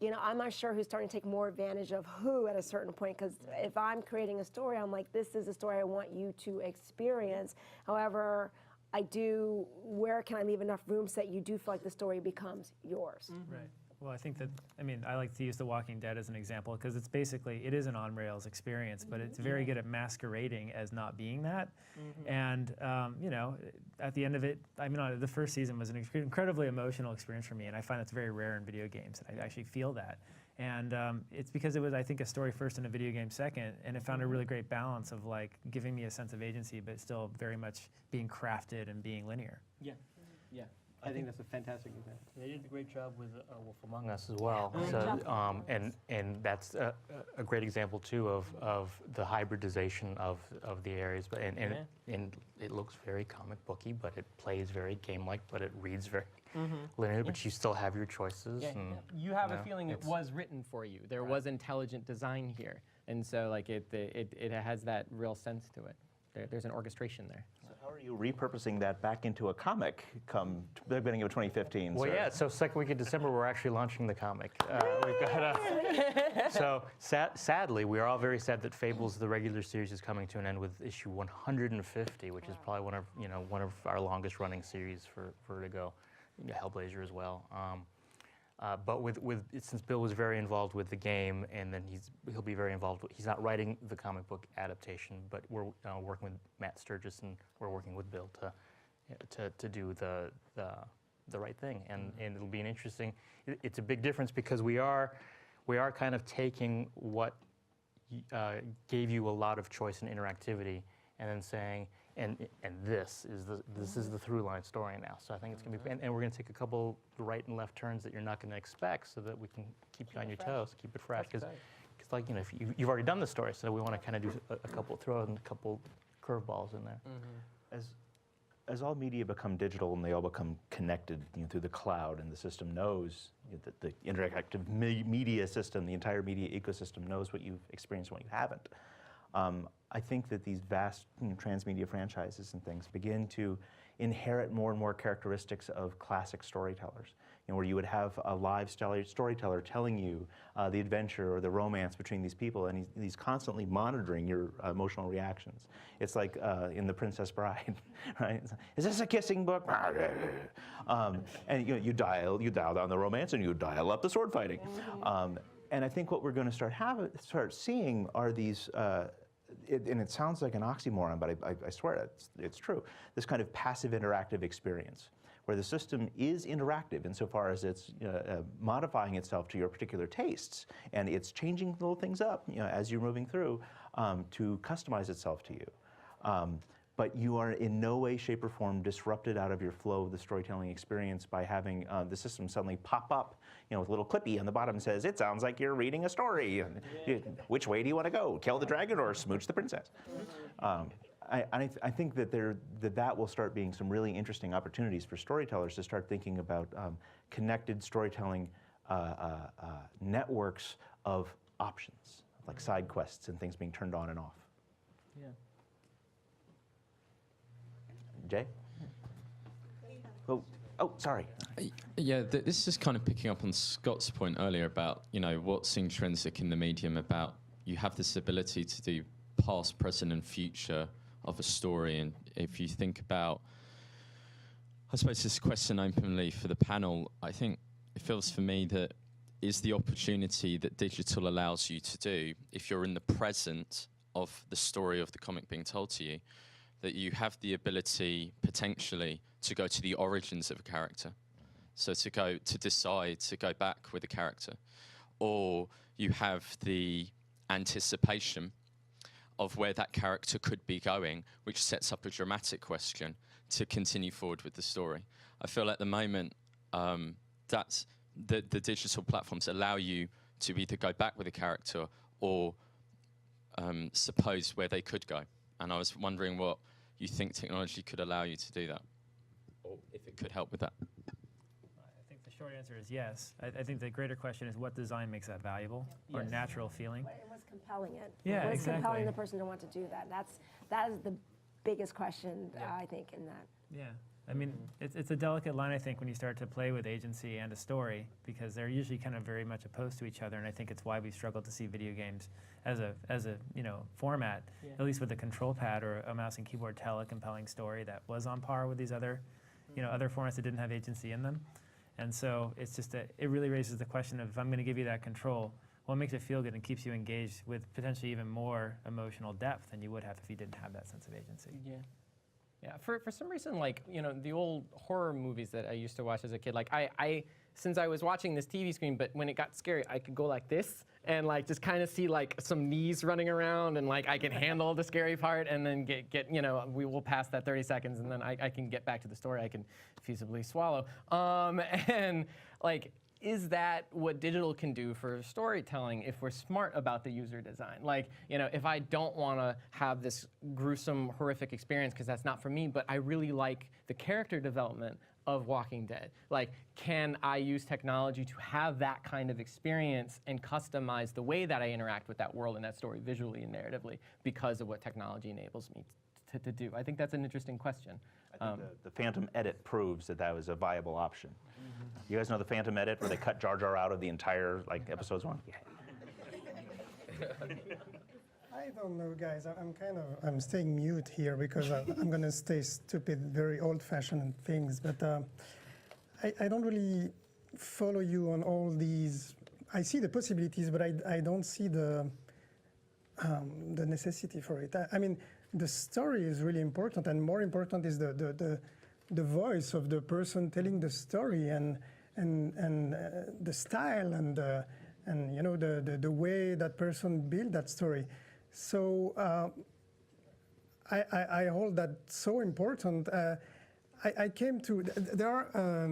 you know, I'm not sure who's starting to take more advantage of who at a certain point, because if I'm creating a story, I'm like, this is a story I want you to experience. However, where can I leave enough room so that you do feel like the story becomes yours? Right. Well, I think that, I mean, I like to use The Walking Dead as an example because it's basically, it is an on-rails experience, but it's very good at masquerading as not being that. And, you know, at the end of it, I mean, the first season was an incredibly emotional experience for me, and I find that's very rare in video games, that I actually feel that. And it's because it was, I think, a story first and a video game second, and it found a really great balance of, like, giving me a sense of agency, but still very much being crafted and being linear. Yeah. I think that's a fantastic example. They did a great job with Wolf Among Us as well. So, and that's a great example too of the hybridization of the areas. But and it looks very comic booky, but it plays very game-like, but it reads very linear. But you still have your choices. Yeah, and, you have a feeling it was written for you. There was intelligent design here, and so like it has that real sense to it. There's an orchestration there. So how are you repurposing that back into a comic come the beginning of 2015? Well, yeah, so second week of December, we're actually launching the comic. We've got so sadly, we are all very sad that Fables, the regular series, is coming to an end with issue 150, which is probably one of our longest running series for Vertigo. Hellblazer as well. But since Bill was very involved with the game, and then he'll be very involved. He's not writing the comic book adaptation, but we're working with Matt Sturgis, and we're working with Bill to do the right thing, and it'll be an interesting. It's a big difference because we are kind of taking what gave you a lot of choice and interactivity, and then saying. And this is the through line story now. So I think it's gonna be, and we're gonna take a couple right and left turns that you're not gonna expect, so that we can keep you on your toes, keep it fresh. Because like if you've already done the story, so we want to kind of do throw in a couple curveballs in there. As all media become digital and they all become connected through the cloud, and the system knows that the interactive media system, the entire media ecosystem knows what you've experienced and what you haven't. I think that these vast transmedia franchises and things begin to inherit more and more characteristics of classic storytellers, where you would have a live storyteller telling you the adventure or the romance between these people, and he's constantly monitoring your emotional reactions. It's like in The Princess Bride, right? Is this a kissing book? And you dial down the romance, and you dial up the sword fighting. And I think what we're going to start seeing are these. And it sounds like an oxymoron, but I swear it's true. This kind of passive interactive experience, where the system is interactive insofar as it's modifying itself to your particular tastes, and it's changing little things up as you're moving through to customize itself to you. But you are in no way, shape, or form disrupted out of your flow of the storytelling experience by having the system suddenly pop up, with a little clippy on the bottom that says, "It sounds like you're reading a story. Which way do you want to go? Kill the dragon or smooch the princess?" I think that that will start being some really interesting opportunities for storytellers to start thinking about connected storytelling networks of options, like side quests and things being turned on and off. Yeah. Jay? Oh, sorry. Yeah, this is kind of picking up on Scott's point earlier about, what's intrinsic in the medium about you have this ability to do past, present, and future of a story. And if you think about, I suppose this question openly for the panel, I think it feels for me that is the opportunity that digital allows you to do, if you're in the present of the story of the comic being told to you, that you have the ability potentially to go to the origins of a character. So to decide to go back with a character. Or you have the anticipation of where that character could be going, which sets up a dramatic question to continue forward with the story. I feel at the moment that's the digital platforms allow you to either go back with a character or suppose where they could go. And I was wondering what you think technology could allow you to do that, or if it could help with that. I think the short answer is yes. I think the greater question is what design makes that valuable or natural feeling. And what's compelling it? Yeah, What's exactly. compelling the person to want to do that? That is the biggest question, I think, in that. Yeah. I mean, it's a delicate line, I think, when you start to play with agency and a story, because they're usually kind of very much opposed to each other, and I think it's why we struggle to see video games as a format, at least with a control pad or a mouse and keyboard, tell a compelling story that was on par with these other, other formats that didn't have agency in them. And so it's just it really raises the question of, if I'm going to give you that control, what makes it feel good and keeps you engaged with potentially even more emotional depth than you would have if you didn't have that sense of agency. Yeah. Yeah, for some reason, like, the old horror movies that I used to watch as a kid, like, since I was watching this TV screen, but when it got scary, I could go like this and, like, just kind of see, like, some knees running around, and, like, I can handle the scary part, and then we will pass that 30 seconds, and then I can get back to the story I can feasibly swallow. And, like, is that what digital can do for storytelling if we're smart about the user design? Like, if I don't want to have this gruesome, horrific experience because that's not for me, but I really like the character development of Walking Dead. Like, can I use technology to have that kind of experience and customize the way that I interact with that world and that story visually and narratively because of what technology enables me to do? I think that's an interesting question. I think the Phantom Edit proves that was a viable option. You guys know the Phantom Edit where they cut Jar Jar out of the entire episodes 1? Yeah. I don't know, guys. I'm staying mute here because I'm going to stay stupid, very old-fashioned things. But I don't really follow you on all these. I see the possibilities, but I don't see the necessity for it. I mean, the story is really important, and more important is the voice of the person telling the story and the style and the way that person built that story. So I hold that so important. I came to there are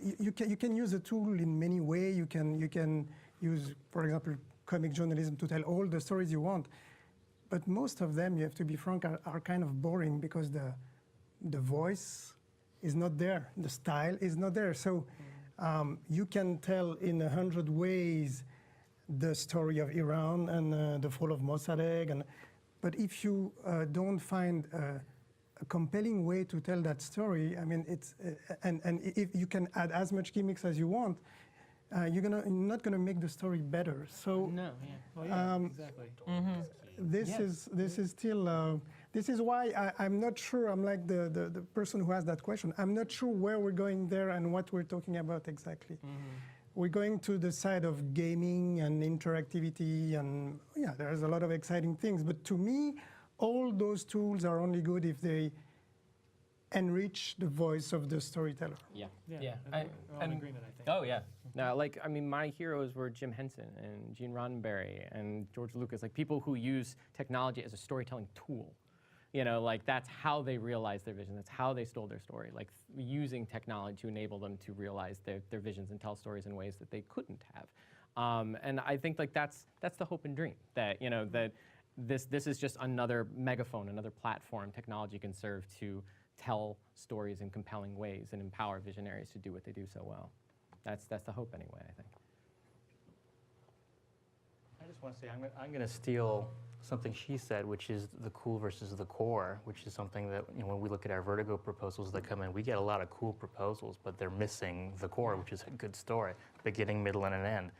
you can use a tool in many ways. You can use, for example, comic journalism to tell all the stories you want. But most of them, you have to be frank, are kind of boring because the voice is not there, the style is not there. So you can tell in 100 ways the story of Iran and the fall of Mossadegh, but if you don't find a compelling way to tell that story, I mean, it's and if you can add as much gimmicks as you want, you're not gonna make the story better. So no, yeah. Well, yeah, exactly. Mm-hmm. This is still. This is why I'm not sure. I'm like the person who asked that question. I'm not sure where we're going there and what we're talking about exactly. Mm-hmm. We're going to the side of gaming and interactivity, and there's a lot of exciting things. But to me, all those tools are only good if they enrich the voice of the storyteller. Yeah. We're all in agreement, I think. Oh yeah. Now, my heroes were Jim Henson and Gene Roddenberry and George Lucas, like people who use technology as a storytelling tool. That's how they realized their vision. That's how they told their story. Like using technology to enable them to realize their visions and tell stories in ways that they couldn't have. And I think that's the hope and dream that that this is just another megaphone, another platform technology can serve to tell stories in compelling ways and empower visionaries to do what they do so well. That's the hope anyway, I think. I just want to say I'm going to steal something she said, which is the cool versus the core, which is something that when we look at our Vertigo proposals that come in, we get a lot of cool proposals, but they're missing the core, which is a good story, beginning, middle, and an end.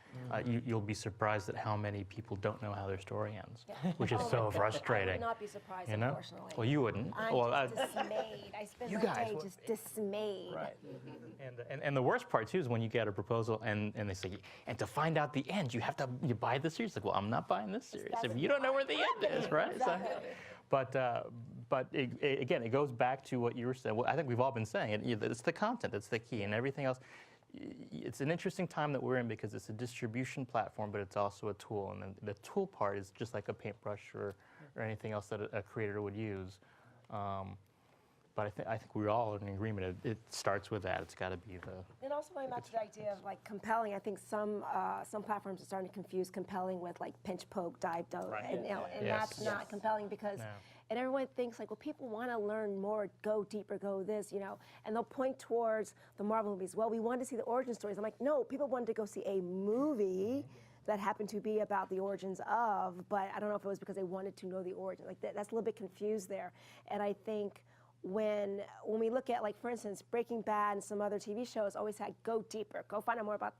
You'll be surprised at how many people don't know how their story ends, which is so frustrating. I would not be surprised, you know? Unfortunately. Well, you wouldn't. I'm just dismayed. I spend my day just dismayed. Right. And the worst part too is when you get a proposal and they say, and to find out the end, you buy the series. Like, well, I'm not buying this series if you don't know where the end is, right? Exactly. So, but again, it goes back to what you were saying. Well, I think we've all been saying it. It's the content that's the key, and everything else. It's an interesting time that we're in because it's a distribution platform, but it's also a tool, and then the tool part is just like a paintbrush or anything else that a creator would use. But I think we're all in agreement. It starts with that. It's got to be the. And also going back to the idea of like compelling, I think some platforms are starting to confuse compelling with like pinch, poke, dive, dove, and that's not compelling because. No. And everyone thinks like, well, people want to learn more, go deeper, go this, and they'll point towards the Marvel movies. Well, we wanted to see the origin stories. I'm like, no, people wanted to go see a movie that happened to be about the origins of, but I don't know if it was because they wanted to know the origin. Like that's a little bit confused there. And I think when we look at, like, for instance, Breaking Bad and some other TV shows always had go deeper, go find out more about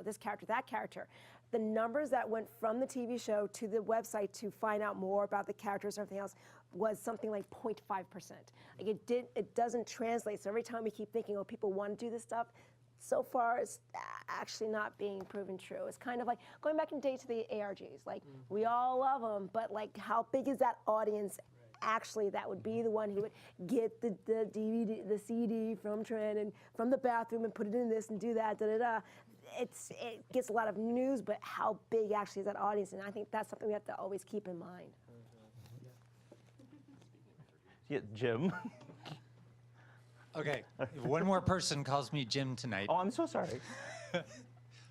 this character, that character. The numbers that went from the TV show to the website to find out more about the characters and everything else was something like 0.5%. Like it doesn't translate. So every time we keep thinking, oh, people want to do this stuff, so far it's actually not being proven true. It's kind of like going back in day to the ARGs. Like we all love them, but like how big is that audience actually that would be the one who would get the DVD, the CD from Trent and from the bathroom and put it in this and do that, It gets a lot of news, but how big actually is that audience? And I think that's something we have to always keep in mind. Yeah, Jim. Okay, if one more person calls me Jim tonight. Oh, I'm so sorry.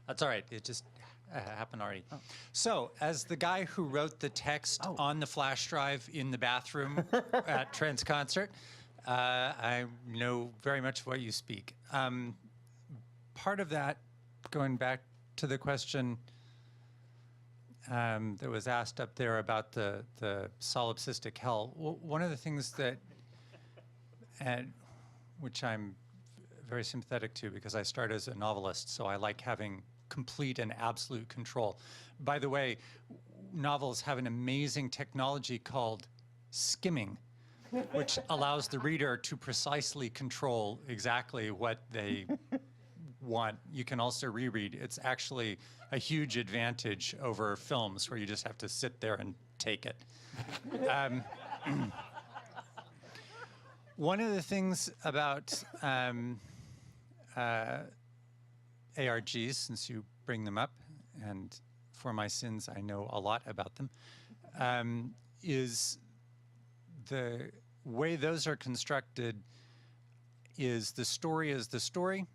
That's all right. It just happened already. Oh. So, as the guy who wrote the text on the flash drive in the bathroom at Trent's concert, I know very much what you speak. Part of that, going back to the question that was asked up there about the solipsistic hell, one of the things that, which I'm very sympathetic to because I started as a novelist, so I like having complete and absolute control. By the way, novels have an amazing technology called skimming, which allows the reader to precisely control exactly what they want. You can also reread. It's actually a huge advantage over films where you just have to sit there and take it. One of the things about ARGs, since you bring them up, and for my sins, I know a lot about them, is the way those are constructed is the story,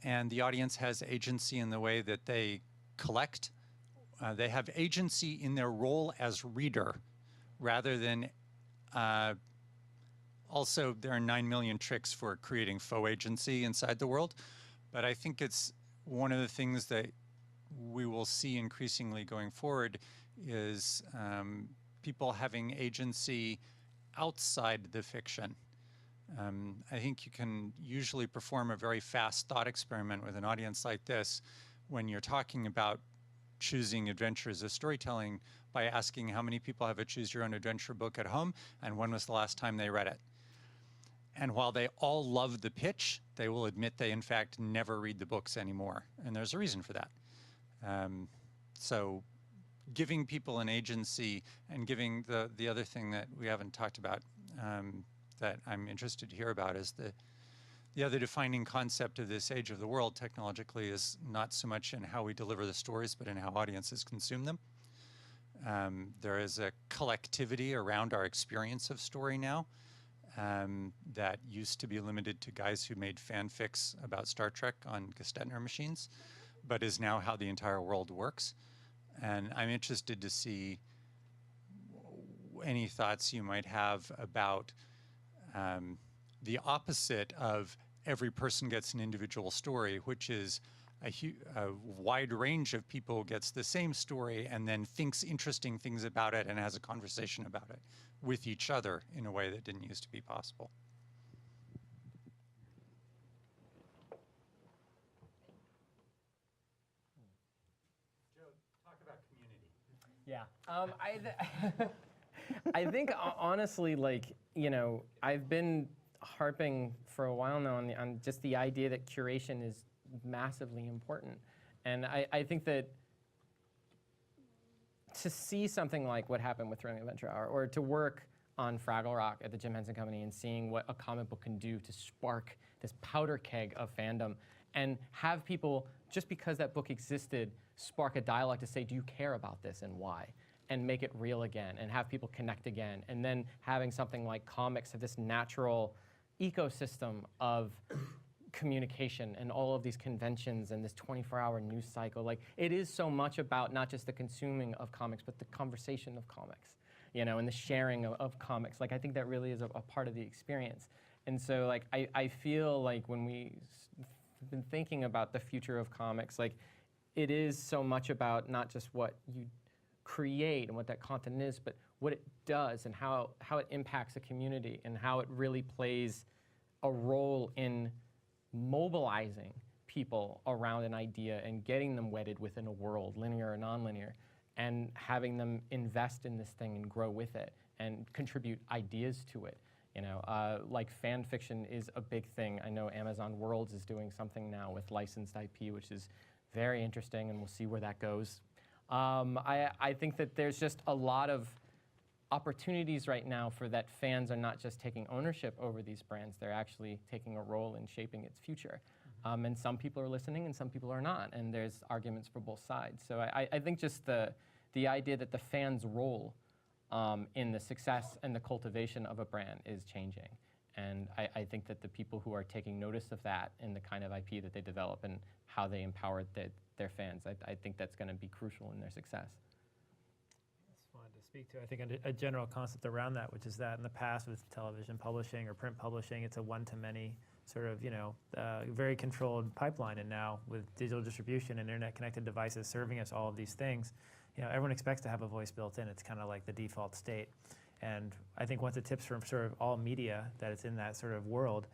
and the audience has agency in the way that they collect. They have agency in their role as reader rather than also, there are 9 million tricks for creating faux agency inside the world, but I think it's one of the things that we will see increasingly going forward is people having agency outside the fiction. I think you can usually perform a very fast thought experiment with an audience like this when you're talking about choosing adventures as storytelling by asking how many people have a choose your own adventure book at home and when was the last time they read it. And while they all love the pitch, they will admit they, in fact, never read the books anymore. And there's a reason for that. So giving people an agency and giving the other thing that we haven't talked about that I'm interested to hear about is the other defining concept of this age of the world technologically is not so much in how we deliver the stories, but in how audiences consume them. There is a collectivity around our experience of story now. That used to be limited to guys who made fanfics about Star Trek on Gestetner machines, but is now how the entire world works. And I'm interested to see any thoughts you might have about the opposite of every person gets an individual story, which is a wide range of people gets the same story and then thinks interesting things about it and has a conversation about it with each other in a way that didn't used to be possible. Joe, talk about community. Yeah, I think honestly, like, you know, I've been harping for a while now on just the idea that curation is massively important. And I think that to see something like what happened with Thrilling Adventure Hour, or to work on Fraggle Rock at the Jim Henson Company and seeing what a comic book can do to spark this powder keg of fandom, and have people, just because that book existed, spark a dialogue to say, do you care about this and why? And make it real again, and have people connect again. And then having something like comics have this natural ecosystem of communication and all of these conventions and this 24-hour news cycle. Like, it is so much about not just the consuming of comics, but the conversation of comics, you know, and the sharing of comics. Like, I think that really is a part of the experience. And so, like, I feel like when we've been thinking about the future of comics, like, it is so much about not just what you create and what that content is, but what it does and how it impacts a community and how it really plays a role in mobilizing people around an idea and getting them wedded within a world, linear or nonlinear, and having them invest in this thing and grow with it and contribute ideas to it. You know, like fan fiction is a big thing. I know Amazon Worlds is doing something now with licensed IP, which is very interesting, and we'll see where that goes. I think that there's just a lot of opportunities right now for that fans are not just taking ownership over these brands, they're actually taking a role in shaping its future. And some people are listening and some people are not, and there's arguments for both sides. So I think just the idea that the fans' role in the success and the cultivation of a brand is changing. And I think that the people who are taking notice of that in the kind of IP that they develop and how they empower their fans, I think that's going to be crucial in their success. That's fun to speak to. I think a general concept around that, which is that in the past with television publishing or print publishing, it's a one-to-many sort of, very controlled pipeline. And now with digital distribution and internet-connected devices serving us all of these things, everyone expects to have a voice built in. It's kind of like the default state. And I think once it tips from sort of all media that it's in that sort of world,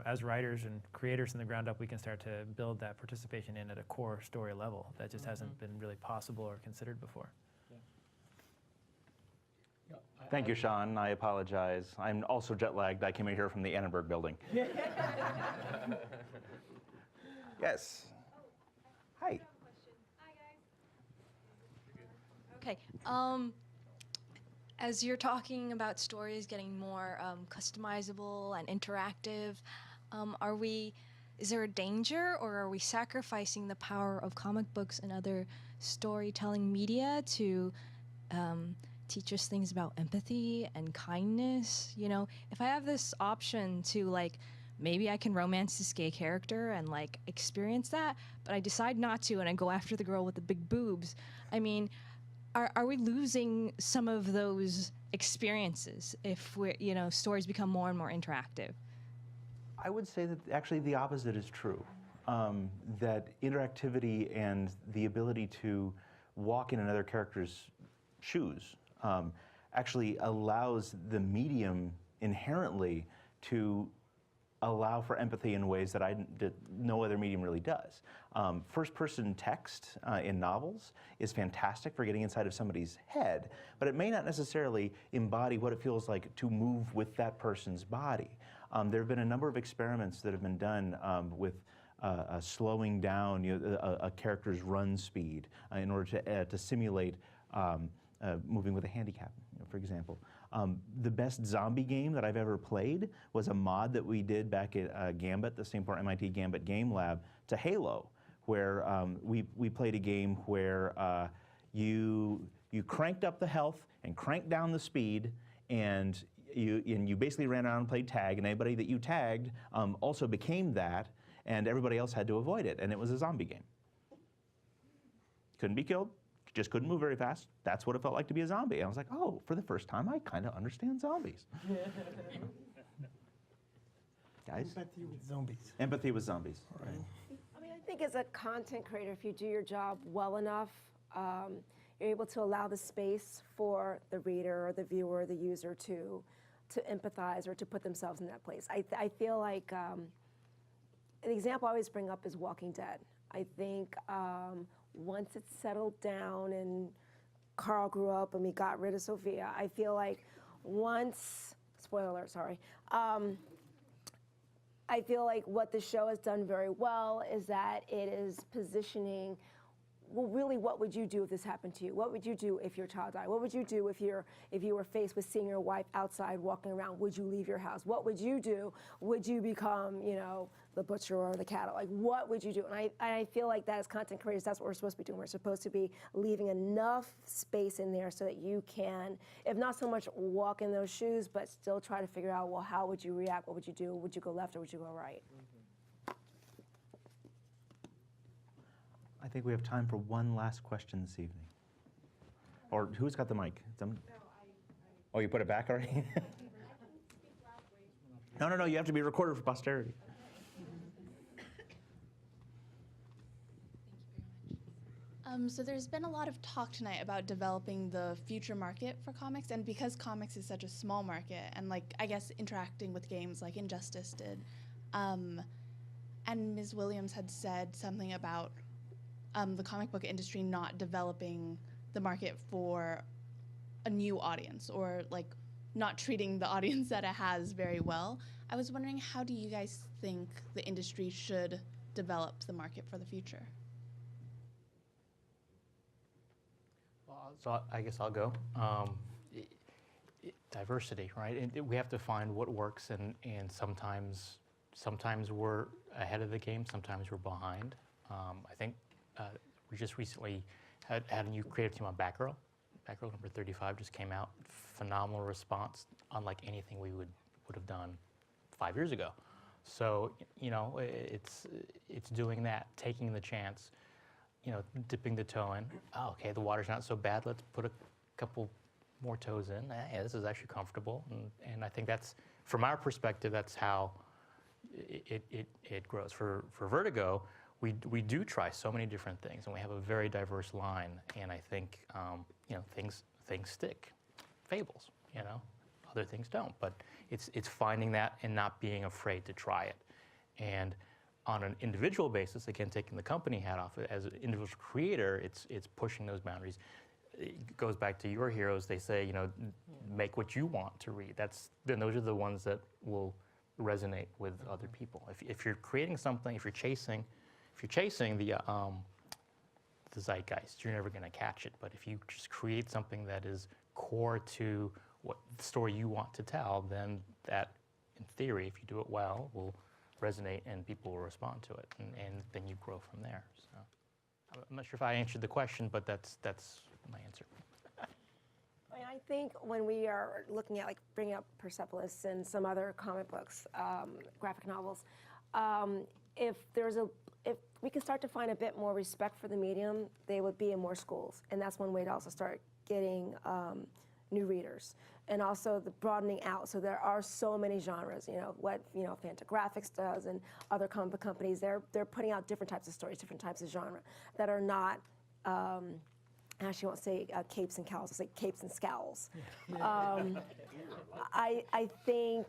as writers and creators from the ground up, we can start to build that participation in at a core story level that just hasn't been really possible or considered before. Yeah. Thank you, Sean. I apologize. I'm also jet lagged. I came in here from the Annenberg building. Yes. Hi. Okay. As you're talking about stories getting more customizable and interactive, is there a danger, or are we sacrificing the power of comic books and other storytelling media to teach us things about empathy and kindness? If I have this option to maybe I can romance this gay character and experience that, but I decide not to and I go after the girl with the big boobs, I mean, are we losing some of those experiences if stories become more and more interactive? I would say that actually the opposite is true. That interactivity and the ability to walk in another character's shoes actually allows the medium inherently to allow for empathy in ways that no other medium really does. First-person text in novels is fantastic for getting inside of somebody's head, but it may not necessarily embody what it feels like to move with that person's body. There have been a number of experiments that have been done with slowing down a character's run speed in order to simulate moving with a handicap, for example. The best zombie game that I've ever played was a mod that we did back at Gambit, the Singapore MIT Gambit Game Lab, to Halo, where we played a game where you cranked up the health and cranked down the speed, and you basically ran around and played tag, and anybody that you tagged also became that, and everybody else had to avoid it, and it was a zombie game. Couldn't be killed. Just couldn't move very fast. That's what it felt like to be a zombie. And I was like, oh, for the first time, I kind of understand zombies. Guys? Empathy with zombies. Empathy with zombies. Right. I mean, I think as a content creator, if you do your job well enough, you're able to allow the space for the reader or the viewer or the user to empathize or to put themselves in that place. I feel like the example I always bring up is Walking Dead. I think once it's settled down and Carl grew up and we got rid of Sophia, I feel like once, spoiler alert, sorry, I feel like what the show has done very well is that it is positioning, well, really, what would you do if this happened to you? What would you do if your child died? What would you do if you were faced with seeing your wife outside walking around? Would you leave your house? What would you do? Would you become, the butcher or the cattle? Like, what would you do? And I feel like that as content creators, that's what we're supposed to be doing. We're supposed to be leaving enough space in there so that you can, if not so much walk in those shoes, but still try to figure out, well, how would you react? What would you do? Would you go left or would you go right? I think we have time for one last question this evening. Or who's got the mic? Oh, you put it back already? No, you have to be recorded for posterity. Thank you very much. So there's been a lot of talk tonight about developing the future market for comics, and because comics is such a small market, and like I guess interacting with games like Injustice did, and Ms. Williams had said something about the comic book industry not developing the market for a new audience, or like not treating the audience that it has very well. I was wondering, how do you guys think the industry should develop the market for the future? So I guess I'll go. Diversity, right? We have to find what works, and sometimes we're ahead of the game, sometimes we're behind. I think we just recently had a new creative team on Batgirl. Batgirl number 35 just came out. Phenomenal response, unlike anything we would have done 5 years ago. So it's doing that, taking the chance. Dipping the toe in. Oh, okay, the water's not so bad. Let's put a couple more toes in. Yeah, this is actually comfortable. And I think that's, from our perspective, that's how it grows. For Vertigo, we do try so many different things, and we have a very diverse line. And I think things stick. Fables, other things don't. But it's finding that and not being afraid to try it. And on an individual basis, again, taking the company hat off, as an individual creator, it's pushing those boundaries. It goes back to your heroes. They say, make what you want to read. Then those are the ones that will resonate with other people. If you're creating something, if you're chasing the zeitgeist, you're never going to catch it. But if you just create something that is core to what the story you want to tell, then that, in theory, if you do it well, will resonate and people will respond to it, and then you grow from there. So I'm not sure if I answered the question, but that's my answer. I think when we are looking at bringing up Persepolis and some other comic books, graphic novels, if we can start to find a bit more respect for the medium, they would be in more schools, and that's one way to also start getting new readers. And also the broadening out. So there are so many genres, what Fantagraphics does and other comic book companies, they're putting out different types of stories, different types of genre that are not, actually I won't say capes and cowls, I'll say capes and scowls. I think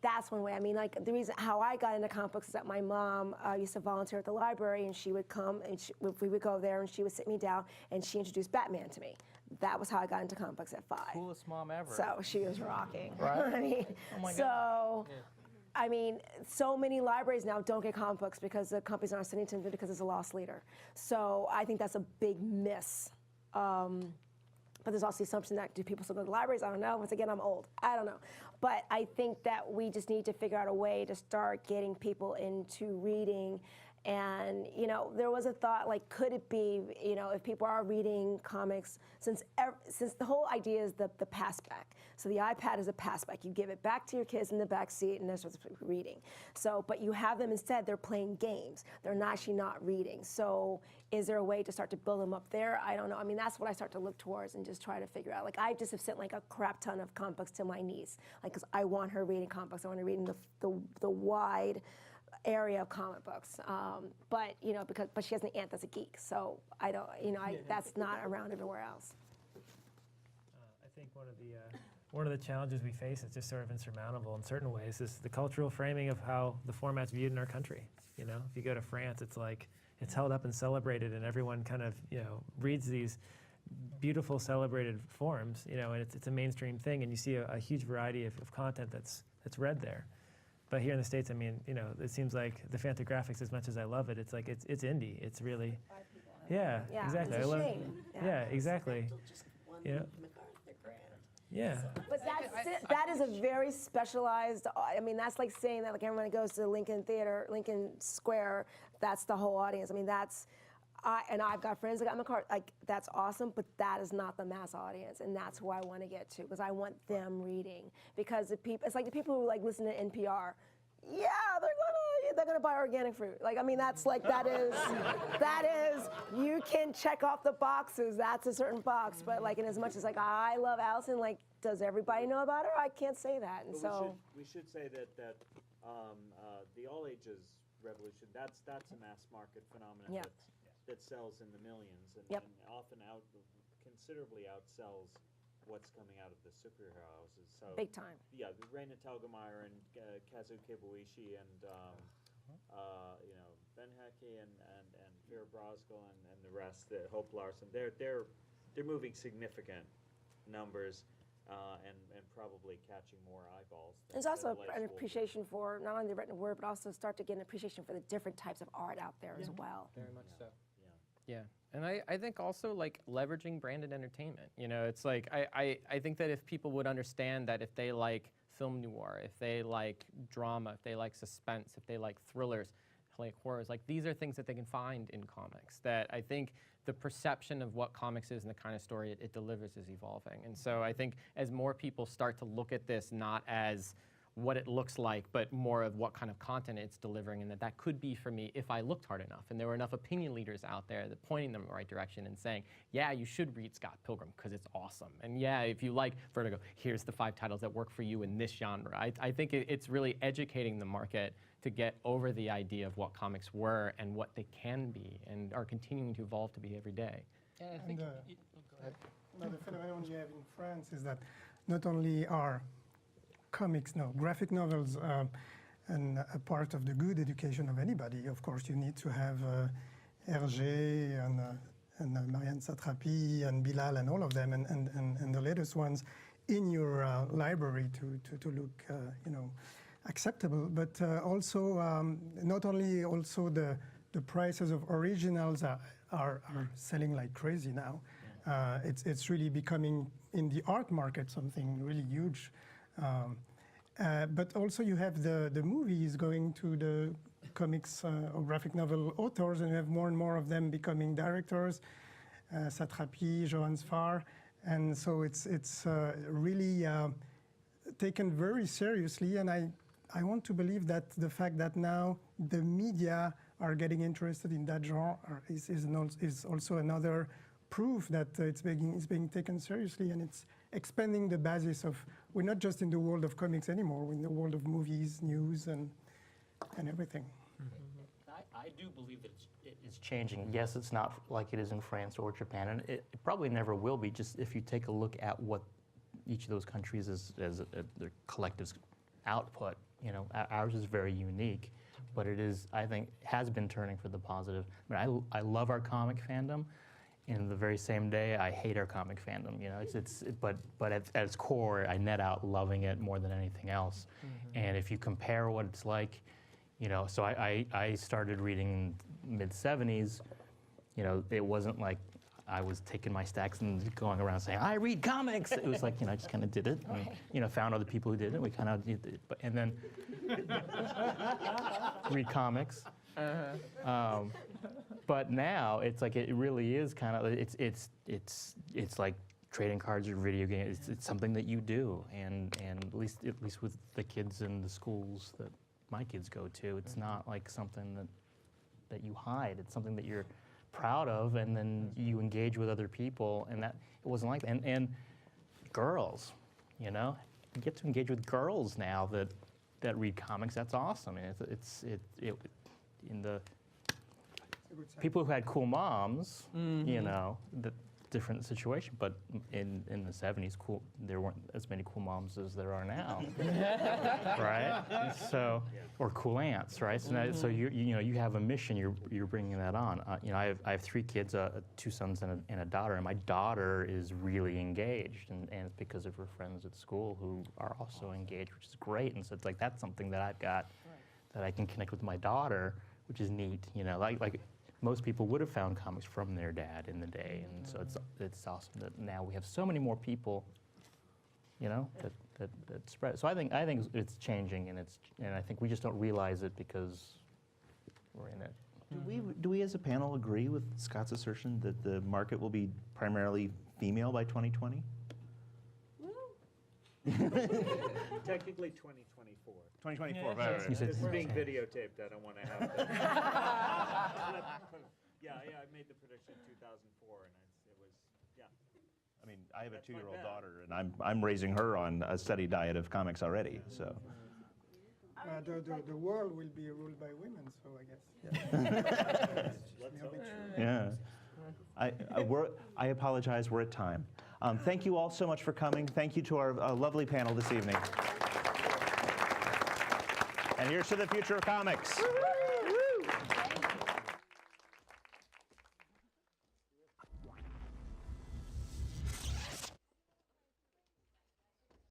that's one way. I mean, the reason how I got into comic books is that my mom used to volunteer at the library, and she would come, and we would go there, and she would sit me down, and she introduced Batman to me. That was how I got into comic books at 5. Coolest mom ever. So she was rocking. Right? I mean, oh my God. Yeah. I mean, so many libraries now don't get comic books because the companies aren't sending to them because it's a lost leader. So I think that's a big miss. But there's also the assumption that do people still go to libraries? I don't know. Once again, I'm old. I don't know. But I think that we just need to figure out a way to start getting people into reading. And, there was a thought, could it be, if people are reading comics, since the whole idea is the pass back. So the iPad is a pass back. You give it back to your kids in the back seat, and they're supposed to be reading. So, but you have them instead, they're playing games. They're actually not reading. So is there a way to start to build them up there? I don't know. I mean, that's what I start to look towards and just try to figure out. I just have sent a crap ton of comic books to my niece, because I want her reading comic books. I want her reading the wide area of comic books, but she has an aunt that's a geek, so I don't, that's not around everywhere else. I think one of the challenges we face is just sort of insurmountable in certain ways is the cultural framing of how the format's viewed in our country. If you go to France, it's held up and celebrated, and everyone kind of reads these beautiful celebrated forms, and it's a mainstream thing, and you see a huge variety of content that's read there. But here in the States, I mean, it seems like the Fantagraphics, as much as I love it, it's it's indie. It's really, yeah, exactly. It's a shame. Yeah, exactly. Yeah. But that is a very specialized. I mean, that's like saying that everyone that goes to Lincoln Theater, Lincoln Square, that's the whole audience. I mean, and I've got friends that got in the car. That's awesome, but that is not the mass audience, and that's who I want to get to, because I want them reading. Because it's like the people who listen to NPR. Yeah, they're gonna buy organic fruit. I mean, that is you can check off the boxes. That's a certain box, but in as much as I love Allison, does everybody know about her? I can't say that, and so we should say that the all ages revolution, that's a mass market phenomenon. Yeah. that sells in the millions, and, Yep. and often considerably outsells what's coming out of the superhero houses. So Big time. Yeah, the Raina Telgemeier and Kazu Kibuishi and Ben Heckey and Vera Brosgol and the rest, Hope Larson. They're moving significant numbers and probably catching more eyeballs. There's also an appreciation for not only the written word, but also start to get an appreciation for the different types of art out there as well. Very much so. Yeah, and I think also like leveraging branded entertainment. You know, it's like I think that if people would understand that if they like film noir, if they like drama, if they like suspense, if they like thrillers, like horrors, like these are things that they can find in comics. That I think the perception of what comics is and the kind of story it delivers is evolving. And so I think as more people start to look at this not as what it looks like, but more of what kind of content it's delivering, and that could be for me if I looked hard enough, and there were enough opinion leaders out there that pointing them in the right direction and saying, yeah, you should read Scott Pilgrim because it's awesome, and yeah, if you like Vertigo, here's the 5 titles that work for you in this genre. I think it's really educating the market to get over the idea of what comics were and what they can be and are continuing to evolve to be every day. Yeah, I think the phenomenon you have in France is that not only are comics, graphic novels, and a part of the good education of anybody. Of course, you need to have Hergé and Marianne Satrapi and Bilal and all of them, and the latest ones in your library to look, acceptable. But also, not only also the prices of originals are selling like crazy now. It's really becoming in the art market something really huge. But also you have the movies going to the comics or graphic novel authors, and you have more and more of them becoming directors, Satrapi, Johan Sfar, and so it's really taken very seriously, and I want to believe that the fact that now the media are getting interested in that genre is also another proof that it's being taken seriously, and it's expanding the basis of, we're not just in the world of comics anymore, we're in the world of movies, news, and everything. I do believe that it's changing. Yes, it's not like it is in France or Japan, and it probably never will be, just if you take a look at what each of those countries as their collective output. Ours is very unique, but it is, I think, has been turning for the positive. I mean, I love our comic fandom. In the very same day, I hate our comic fandom. But at its core, I net out loving it more than anything else. Mm-hmm. And if you compare what it's like, so I started reading mid-'70s. It wasn't like I was taking my stacks and going around saying, I read comics. It was like, I just kind of did it. And, found other people who did it. We kind of did it. And then read comics. Uh-huh. But now it's like it really is kind of it's like trading cards or video games. It's something that you do, and at least with the kids in the schools that my kids go to, it's not like something that you hide. It's something that you're proud of, and then you engage with other people, and that it wasn't like that. And girls, you get to engage with girls now that read comics. That's awesome. And it's in the people who had cool moms, the different situation. But in the '70s, there weren't as many cool moms as there are now, right? So, or cool aunts, right? So, so you have a mission. You're bringing that on. I have 3 kids, 2 sons and a daughter, and my daughter is really engaged, and it's because of her friends at school who are also engaged, which is great. And so it's like that's something that I've got that I can connect with my daughter, which is neat. Like most people would have found comics from their dad in the day, and so it's awesome that now we have so many more people, that spread. So I think it's changing, and I think we just don't realize it because we're in it. Do we as a panel agree with Scott's assertion that the market will be primarily female by 2020? Technically 2024. 2024, right. This is being videotaped. I don't want to have that. Yeah, I made the prediction in 2004, and it was, yeah. I mean, I have a 2-year-old daughter, and I'm raising her on a steady diet of comics already, so. The world will be ruled by women, so I guess. Yeah. I apologize, we're at time. Thank you all so much for coming. Thank you to our lovely panel this evening. And here's to the future of comics.